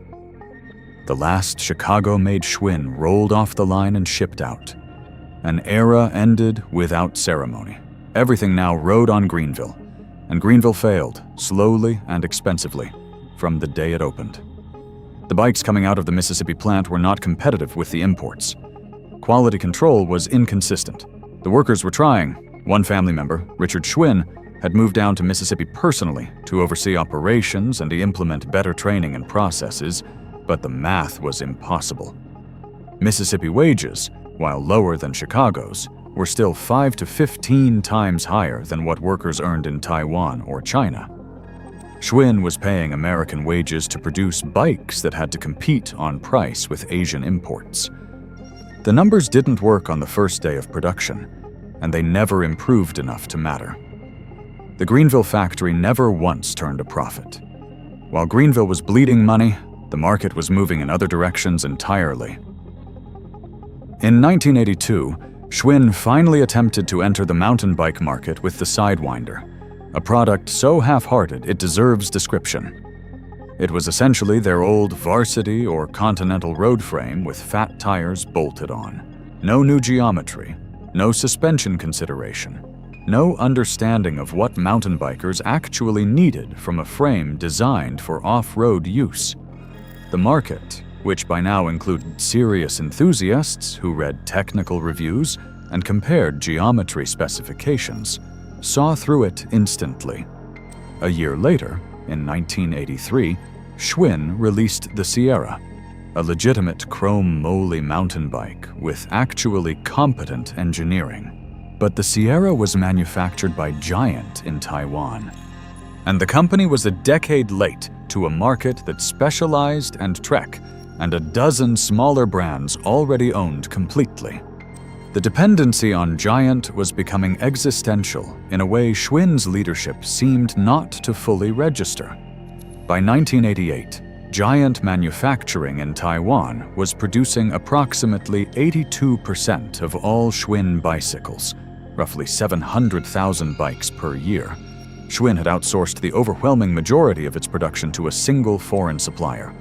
The last Chicago-made Schwinn rolled off the line and shipped out. An era ended without ceremony. Everything now rode on Greenville, and Greenville failed, slowly and expensively, from the day it opened. The bikes coming out of the Mississippi plant were not competitive with the imports. Quality control was inconsistent. The workers were trying. One family member, Richard Schwinn, had moved down to Mississippi personally to oversee operations and to implement better training and processes, but the math was impossible. Mississippi wages, while lower than Chicago's, were still 5 to 15 times higher than what workers earned in Taiwan or China. Schwinn was paying American wages to produce bikes that had to compete on price with Asian imports. The numbers didn't work on the first day of production, and they never improved enough to matter. The Greenville factory never once turned a profit. While Greenville was bleeding money, the market was moving in other directions entirely. In 1982, Schwinn finally attempted to enter the mountain bike market with the Sidewinder, a product so half-hearted it deserves description. It was essentially their old Varsity or Continental road frame with fat tires bolted on. No new geometry, no suspension consideration, no understanding of what mountain bikers actually needed from a frame designed for off-road use. The market, which by now included serious enthusiasts who read technical reviews and compared geometry specifications, saw through it instantly. A year later, in 1983, Schwinn released the Sierra, a legitimate chrome moly mountain bike with actually competent engineering. But the Sierra was manufactured by Giant in Taiwan, and the company was a decade late to a market that Specialized and Trek and a dozen smaller brands already owned completely. The dependency on Giant was becoming existential in a way Schwinn's leadership seemed not to fully register. By 1988, Giant Manufacturing in Taiwan was producing approximately 82% of all Schwinn bicycles, roughly 700,000 bikes per year. Schwinn had outsourced the overwhelming majority of its production to a single foreign supplier.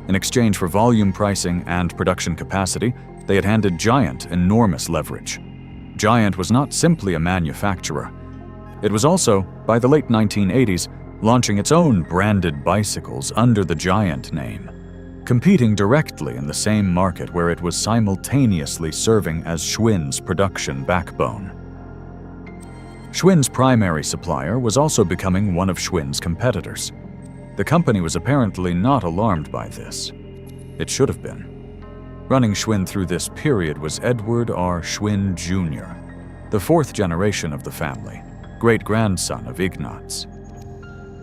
In exchange for volume pricing and production capacity, they had handed Giant enormous leverage. Giant was not simply a manufacturer. It was also, by the late 1980s, launching its own branded bicycles under the Giant name, competing directly in the same market where it was simultaneously serving as Schwinn's production backbone. Schwinn's primary supplier was also becoming one of Schwinn's competitors. The company was apparently not alarmed by this. It should have been. Running Schwinn through this period was Edward R. Schwinn Jr., the fourth generation of the family, great-grandson of Ignaz.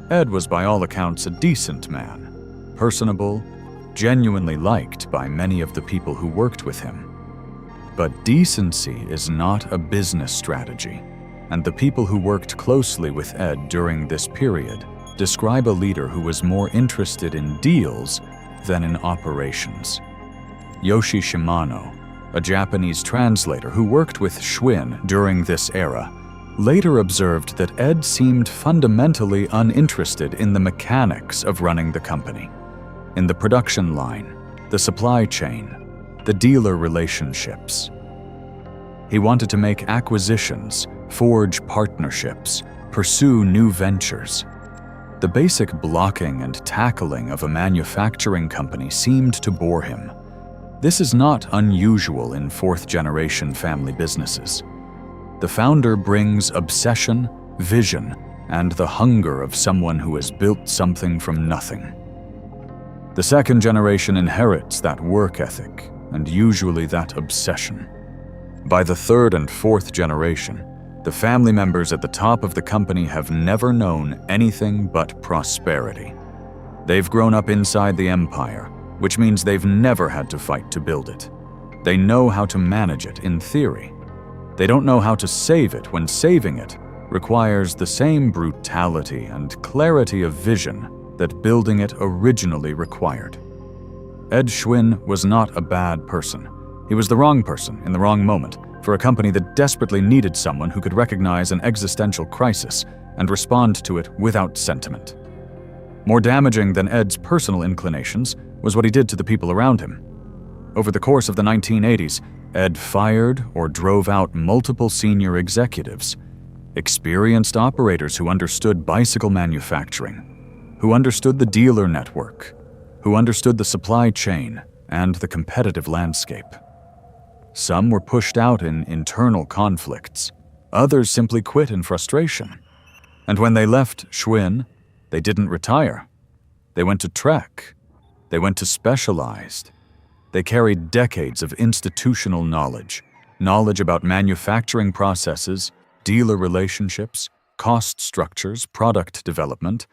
Ed was by all accounts a decent man, personable, genuinely liked by many of the people who worked with him. But decency is not a business strategy, and the people who worked closely with Ed during this period describe a leader who was more interested in deals than in operations. Yoshi Shimano, a Japanese translator who worked with Schwinn during this era, later observed that Ed seemed fundamentally uninterested in the mechanics of running the company, in the production line, the supply chain, the dealer relationships. He wanted to make acquisitions, forge partnerships, pursue new ventures. The basic blocking and tackling of a manufacturing company seemed to bore him. This is not unusual in fourth-generation family businesses. The founder brings obsession, vision, and the hunger of someone who has built something from nothing. The second generation inherits that work ethic, and usually that obsession. By the third and fourth generation, the family members at the top of the company have never known anything but prosperity. They've grown up inside the empire, which means they've never had to fight to build it. They know how to manage it in theory. They don't know how to save it when saving it requires the same brutality and clarity of vision that building it originally required. Ed Schwinn was not a bad person. He was the wrong person in the wrong moment for a company that desperately needed someone who could recognize an existential crisis and respond to it without sentiment. More damaging than Ed's personal inclinations was what he did to the people around him. Over the course of the 1980s, Ed fired or drove out multiple senior executives, experienced operators who understood bicycle manufacturing, who understood the dealer network, who understood the supply chain and the competitive landscape. Some were pushed out in internal conflicts. Others simply quit in frustration. And when they left Schwinn, they didn't retire. They went to Trek. They went to Specialized. They carried decades of institutional knowledge about manufacturing processes, dealer relationships, cost structures, product development,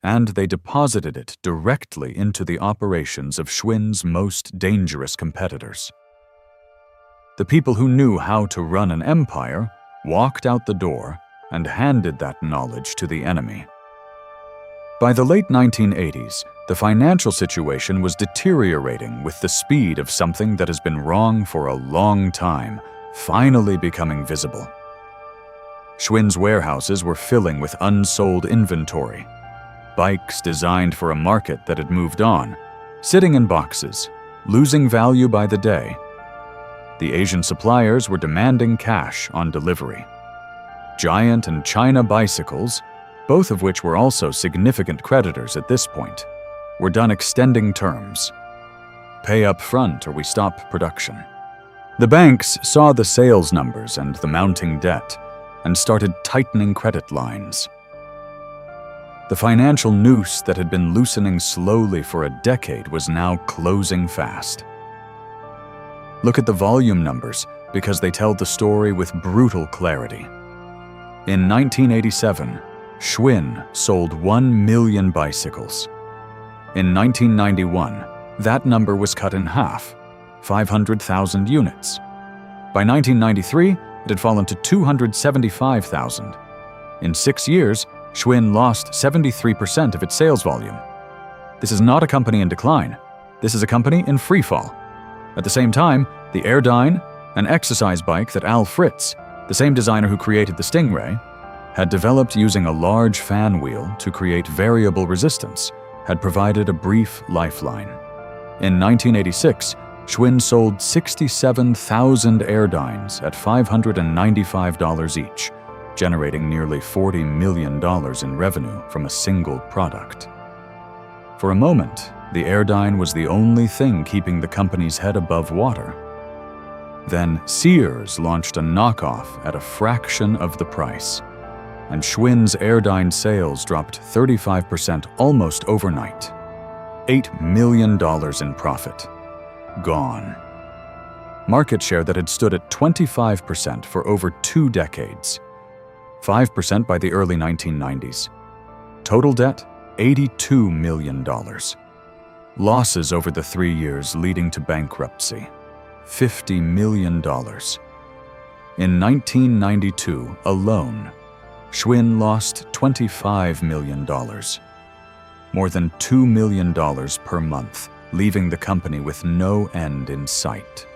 and they deposited it directly into the operations of Schwinn's most dangerous competitors. The people who knew how to run an empire walked out the door and handed that knowledge to the enemy. By the late 1980s, the financial situation was deteriorating with the speed of something that has been wrong for a long time, finally becoming visible. Schwinn's warehouses were filling with unsold inventory, bikes designed for a market that had moved on, sitting in boxes, losing value by the day. The Asian suppliers were demanding cash on delivery. Giant and China bicycles, both of which were also significant creditors at this point, were done extending terms. Pay up front or we stop production. The banks saw the sales numbers and the mounting debt and started tightening credit lines. The financial noose that had been loosening slowly for a decade was now closing fast. Look at the volume numbers because they tell the story with brutal clarity. In 1987, Schwinn sold 1 million bicycles. In 1991, that number was cut in half, 500,000 units. By 1993, it had fallen to 275,000. In 6 years, Schwinn lost 73% of its sales volume. This is not a company in decline. This is a company in free fall. At the same time, the Airdyne, an exercise bike that Al Fritz, the same designer who created the Stingray, had developed using a large fan wheel to create variable resistance, had provided a brief lifeline. In 1986, Schwinn sold 67,000 Airdynes at $595 each, generating nearly $40 million in revenue from a single product. For a moment, the Airdyne was the only thing keeping the company's head above water. Then Sears launched a knockoff at a fraction of the price, and Schwinn's Airdyne sales dropped 35% almost overnight. $8 million in profit. Gone. Market share that had stood at 25% for over 2 decades. 5% by the early 1990s. Total debt, $82 million. Losses over the 3 years leading to bankruptcy, $50 million. In 1992 alone, Schwinn lost $25 million. More than $2 million per month, leaving the company with no end in sight.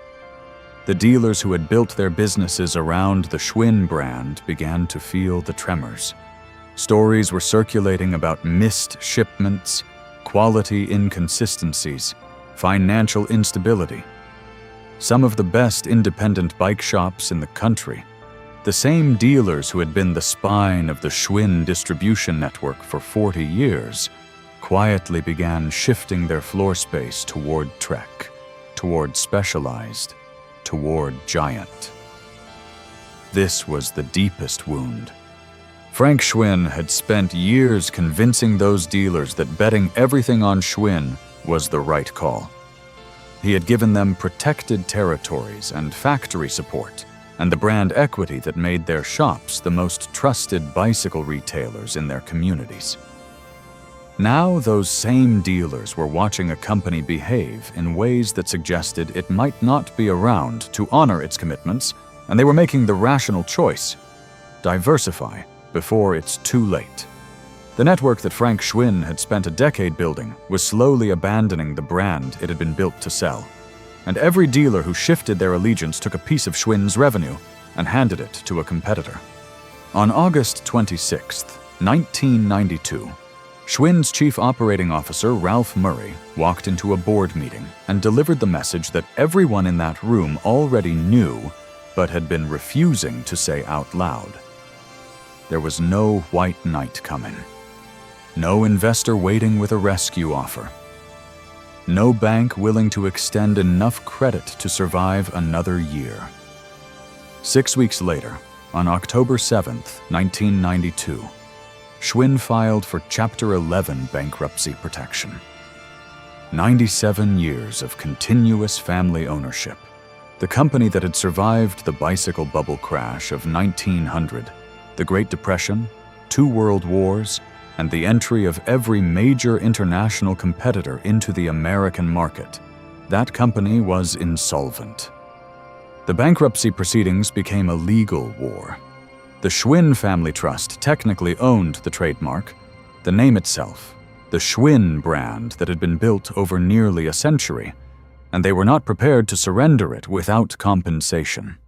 The dealers who had built their businesses around the Schwinn brand began to feel the tremors. Stories were circulating about missed shipments, quality inconsistencies, financial instability. Some of the best independent bike shops in the country, the same dealers who had been the spine of the Schwinn distribution network for 40 years, quietly began shifting their floor space toward Trek, toward Specialized, toward Giant. This was the deepest wound. Frank Schwinn had spent years convincing those dealers that betting everything on Schwinn was the right call. He had given them protected territories and factory support, and the brand equity that made their shops the most trusted bicycle retailers in their communities. Now those same dealers were watching a company behave in ways that suggested it might not be around to honor its commitments, and they were making the rational choice: diversify before it's too late. The network that Frank Schwinn had spent a decade building was slowly abandoning the brand it had been built to sell, and every dealer who shifted their allegiance took a piece of Schwinn's revenue and handed it to a competitor. On August 26, 1992, Schwinn's chief operating officer, Ralph Murray, walked into a board meeting and delivered the message that everyone in that room already knew, but had been refusing to say out loud. There was no white knight coming. No investor waiting with a rescue offer. No bank willing to extend enough credit to survive another year. 6 weeks later, on October 7, 1992, Schwinn filed for Chapter 11 bankruptcy protection. 97 years of continuous family ownership. The company that had survived the bicycle bubble crash of 1900, the Great Depression, 2 world wars, and the entry of every major international competitor into the American market. That company was insolvent. The bankruptcy proceedings became a legal war. The Schwinn family trust technically owned the trademark, the name itself, the Schwinn brand that had been built over nearly a century, and they were not prepared to surrender it without compensation.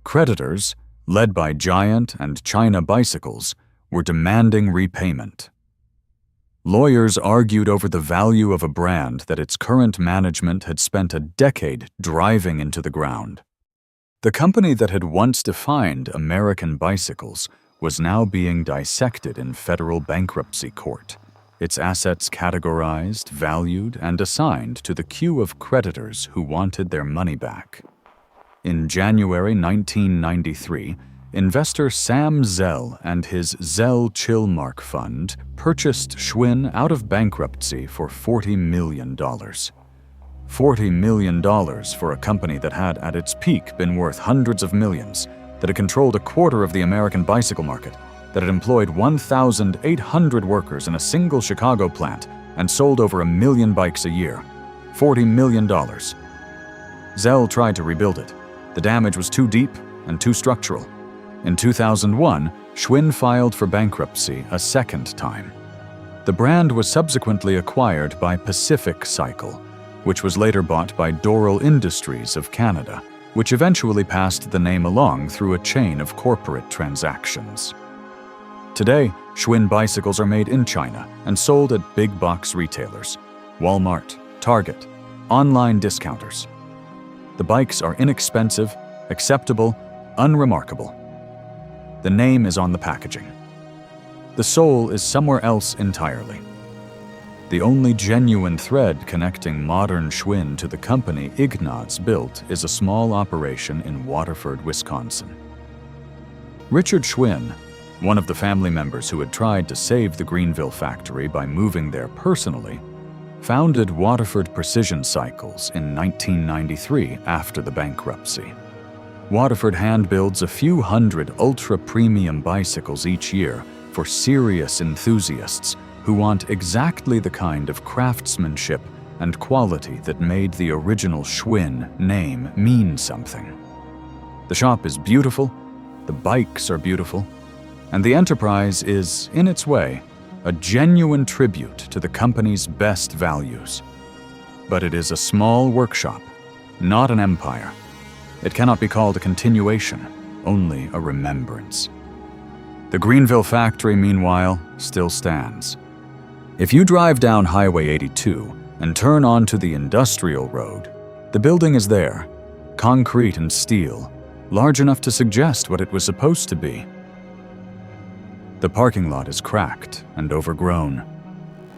Creditors, led by Giant and China Bicycles, were demanding repayment. Lawyers argued over the value of a brand that its current management had spent a decade driving into the ground. The company that had once defined American bicycles was now being dissected in federal bankruptcy court, its assets categorized, valued, and assigned to the queue of creditors who wanted their money back. In January 1993, investor Sam Zell and his Zell Chillmark Fund purchased Schwinn out of bankruptcy for $40 million. $40 million for a company that had, at its peak, been worth hundreds of millions, that had controlled a quarter of the American bicycle market, that had employed 1,800 workers in a single Chicago plant and sold over 1 million bikes a year. $40 million. Zell tried to rebuild it. The damage was too deep and too structural. In 2001, Schwinn filed for bankruptcy a second time. The brand was subsequently acquired by Pacific Cycle, which was later bought by Doral Industries of Canada, which eventually passed the name along through a chain of corporate transactions. Today, Schwinn bicycles are made in China and sold at big box retailers, Walmart, Target, online discounters. The bikes are inexpensive, acceptable, unremarkable. The name is on the packaging. The soul is somewhere else entirely. The only genuine thread connecting modern Schwinn to the company Ignaz built is a small operation in Waterford, Wisconsin. Richard Schwinn, one of the family members who had tried to save the Greenville factory by moving there personally, founded Waterford Precision Cycles in 1993 after the bankruptcy. Waterford hand builds a few hundred ultra-premium bicycles each year for serious enthusiasts who want exactly the kind of craftsmanship and quality that made the original Schwinn name mean something. The shop is beautiful, the bikes are beautiful, and the enterprise is, in its way, a genuine tribute to the company's best values. But it is a small workshop, not an empire. It cannot be called a continuation, only a remembrance. The Greenville factory, meanwhile, still stands. If you drive down Highway 82 and turn onto the industrial road, the building is there, concrete and steel, large enough to suggest what it was supposed to be. The parking lot is cracked and overgrown.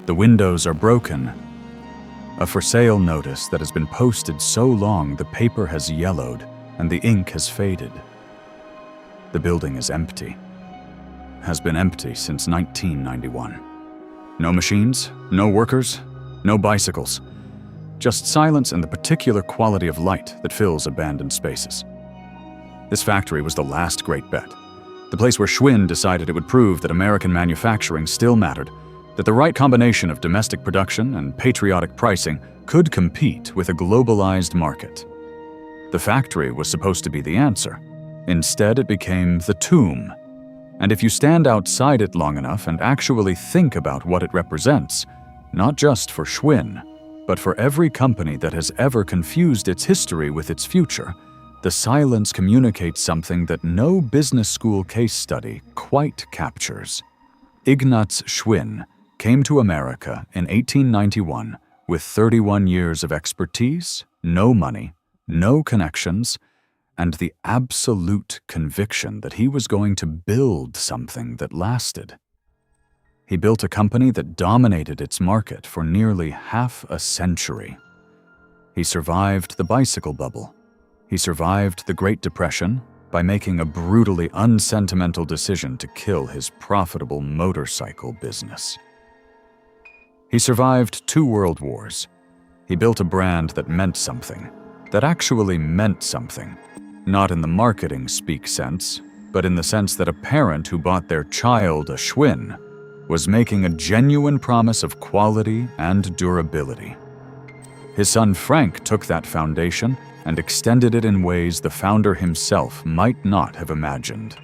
The windows are broken. A for sale notice that has been posted so long the paper has yellowed and the ink has faded. The building is empty. Has been empty since 1991. No machines, no workers, no bicycles. Just silence and the particular quality of light that fills abandoned spaces. This factory was the last great bet. The place where Schwinn decided it would prove that American manufacturing still mattered, that the right combination of domestic production and patriotic pricing could compete with a globalized market. The factory was supposed to be the answer. Instead, it became the tomb. And if you stand outside it long enough and actually think about what it represents, not just for Schwinn, but for every company that has ever confused its history with its future, the silence communicates something that no business school case study quite captures. Ignaz Schwinn came to America in 1891 with 31 years of expertise, no money, no connections, and the absolute conviction that he was going to build something that lasted. He built a company that dominated its market for nearly half a century. He survived the bicycle bubble. He survived the Great Depression by making a brutally unsentimental decision to kill his profitable motorcycle business. He survived 2 world wars. He built a brand that meant something, that actually meant something, not in the marketing speak sense, but in the sense that a parent who bought their child a Schwinn was making a genuine promise of quality and durability. His son Frank took that foundation and extended it in ways the founder himself might not have imagined.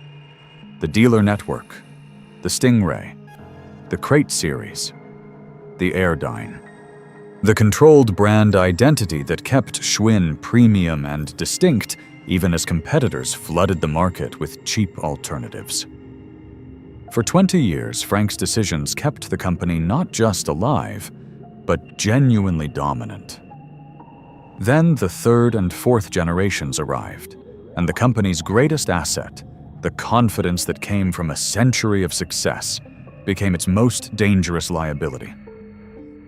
The dealer network, the Stingray, the Crate series, the Airdyne. The controlled brand identity that kept Schwinn premium and distinct even as competitors flooded the market with cheap alternatives. For 20 years, Frank's decisions kept the company not just alive, but genuinely dominant. Then the 3rd and 4th generations arrived, and the company's greatest asset, the confidence that came from a century of success, became its most dangerous liability.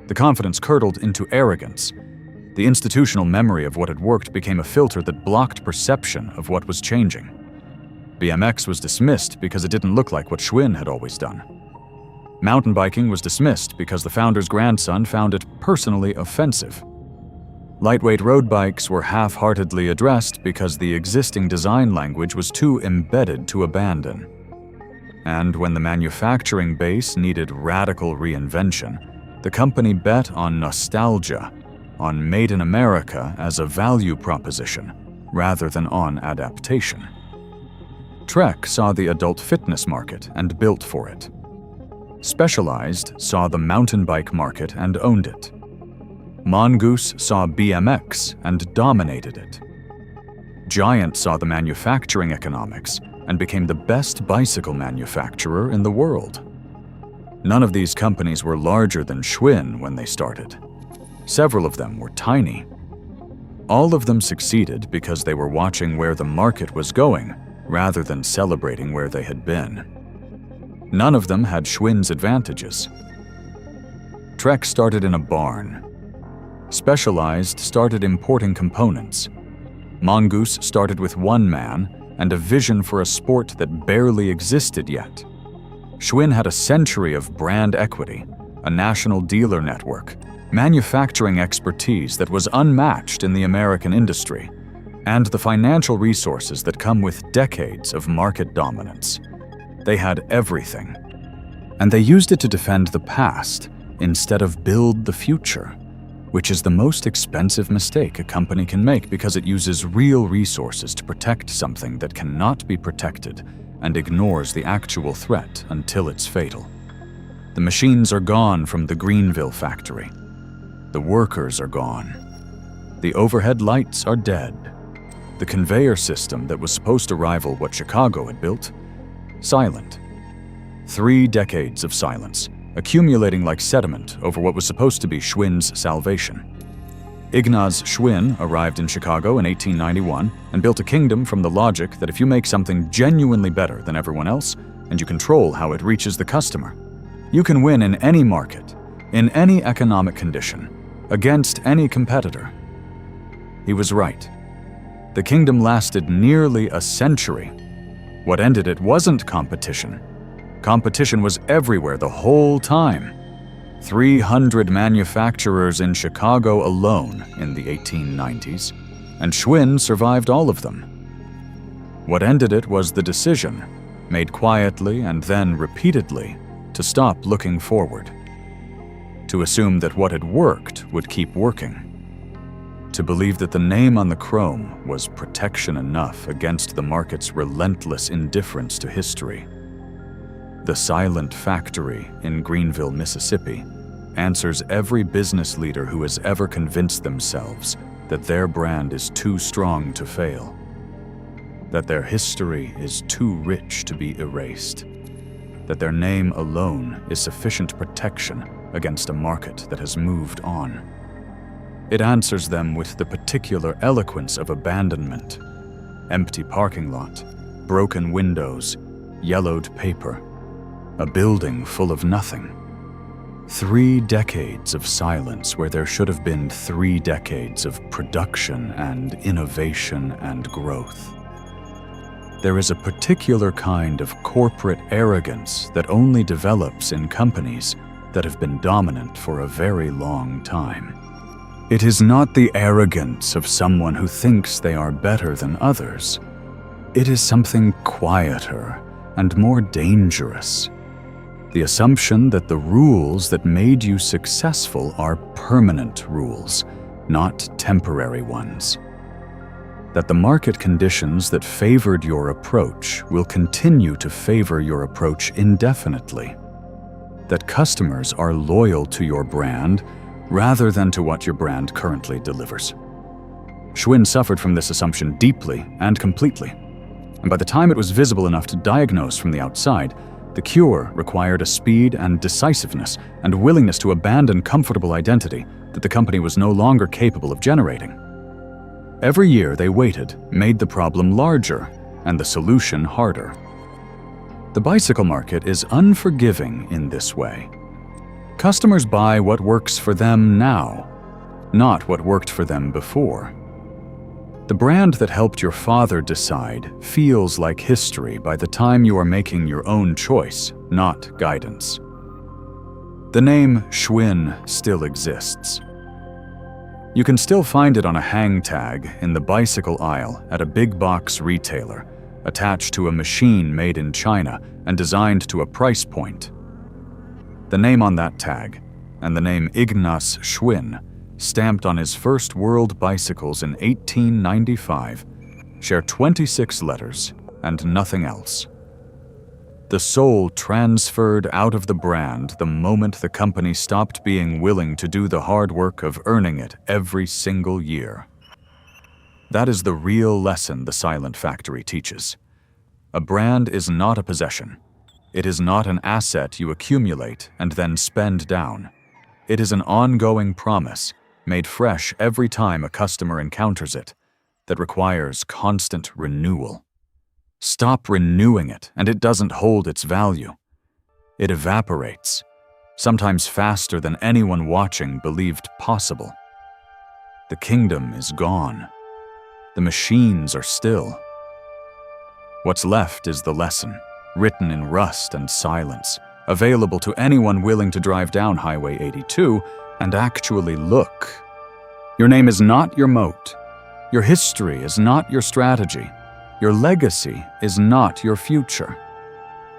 The confidence curdled into arrogance. The institutional memory of what had worked became a filter that blocked perception of what was changing. BMX was dismissed because it didn't look like what Schwinn had always done. Mountain biking was dismissed because the founder's grandson found it personally offensive. Lightweight road bikes were half-heartedly addressed because the existing design language was too embedded to abandon. And when the manufacturing base needed radical reinvention, the company bet on nostalgia, on Made in America as a value proposition, rather than on adaptation. Trek saw the adult fitness market and built for it. Specialized saw the mountain bike market and owned it. Mongoose saw BMX and dominated it. Giant saw the manufacturing economics and became the best bicycle manufacturer in the world. None of these companies were larger than Schwinn when they started. Several of them were tiny. All of them succeeded because they were watching where the market was going rather than celebrating where they had been. None of them had Schwinn's advantages. Trek started in a barn. Specialized started importing components. Mongoose started with one man and a vision for a sport that barely existed yet. Schwinn had a century of brand equity, a national dealer network, manufacturing expertise that was unmatched in the American industry, and the financial resources that come with decades of market dominance. They had everything. And they used it to defend the past instead of build the future, which is the most expensive mistake a company can make because it uses real resources to protect something that cannot be protected and ignores the actual threat until it's fatal. The machines are gone from the Greenville factory. The workers are gone. The overhead lights are dead. The conveyor system that was supposed to rival what Chicago had built, silent. 3 decades of silence, accumulating like sediment over what was supposed to be Schwinn's salvation. Ignaz Schwinn arrived in Chicago in 1891 and built a kingdom from the logic that if you make something genuinely better than everyone else and you control how it reaches the customer, you can win in any market, in any economic condition, against any competitor. He was right. The kingdom lasted nearly a century. What ended it wasn't competition. Competition was everywhere the whole time. 300 manufacturers in Chicago alone in the 1890s, and Schwinn survived all of them. What ended it was the decision, made quietly and then repeatedly, to stop looking forward. To assume that what had worked would keep working. To believe that the name on the chrome was protection enough against the market's relentless indifference to history. The Silent Factory in Greenville, Mississippi, answers every business leader who has ever convinced themselves that their brand is too strong to fail, that their history is too rich to be erased. that their name alone is sufficient protection against a market that has moved on. It answers them with the particular eloquence of abandonment: empty parking lot, broken windows, yellowed paper, a building full of nothing. 3 decades of silence where there should have been 3 decades of production and innovation and growth. There is a particular kind of corporate arrogance that only develops in companies that have been dominant for a very long time. It is not the arrogance of someone who thinks they are better than others. It is something quieter and more dangerous. The assumption that the rules that made you successful are permanent rules, not temporary ones. That the market conditions that favored your approach will continue to favor your approach indefinitely. That customers are loyal to your brand rather than to what your brand currently delivers. Schwinn suffered from this assumption deeply and completely, and by the time it was visible enough to diagnose from the outside, the cure required a speed and decisiveness and willingness to abandon comfortable identity that the company was no longer capable of generating. Every year they waited made the problem larger and the solution harder. The bicycle market is unforgiving in this way. Customers buy what works for them now, not what worked for them before. The brand that helped your father decide feels like history by the time you are making your own choice, not guidance. The name Schwinn still exists. You can still find it on a hang tag in the bicycle aisle at a big box retailer, attached to a machine made in China and designed to a price point. The name on that tag, and the name Ignaz Schwinn, stamped on his first world bicycles in 1895, share 26 letters and nothing else. The soul transferred out of the brand the moment the company stopped being willing to do the hard work of earning it every single year. That is the real lesson the Silent Factory teaches. A brand is not a possession. It is not an asset you accumulate and then spend down. It is an ongoing promise, made fresh every time a customer encounters it, that requires constant renewal. Stop renewing it, and it doesn't hold its value. It evaporates, sometimes faster than anyone watching believed possible. The kingdom is gone. The machines are still. What's left is the lesson, written in rust and silence, available to anyone willing to drive down Highway 82 and actually look. Your name is not your moat. Your history is not your strategy. Your legacy is not your future.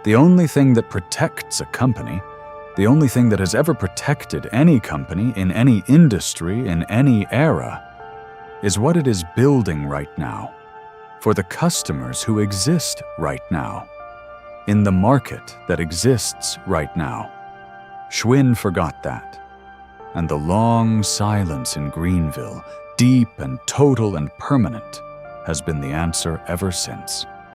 The only thing that protects a company, the only thing that has ever protected any company in any industry in any era, is what it is building right now, for the customers who exist right now, in the market that exists right now. Schwinn forgot that, and the long silence in Greenville, deep and total and permanent, has been the answer ever since.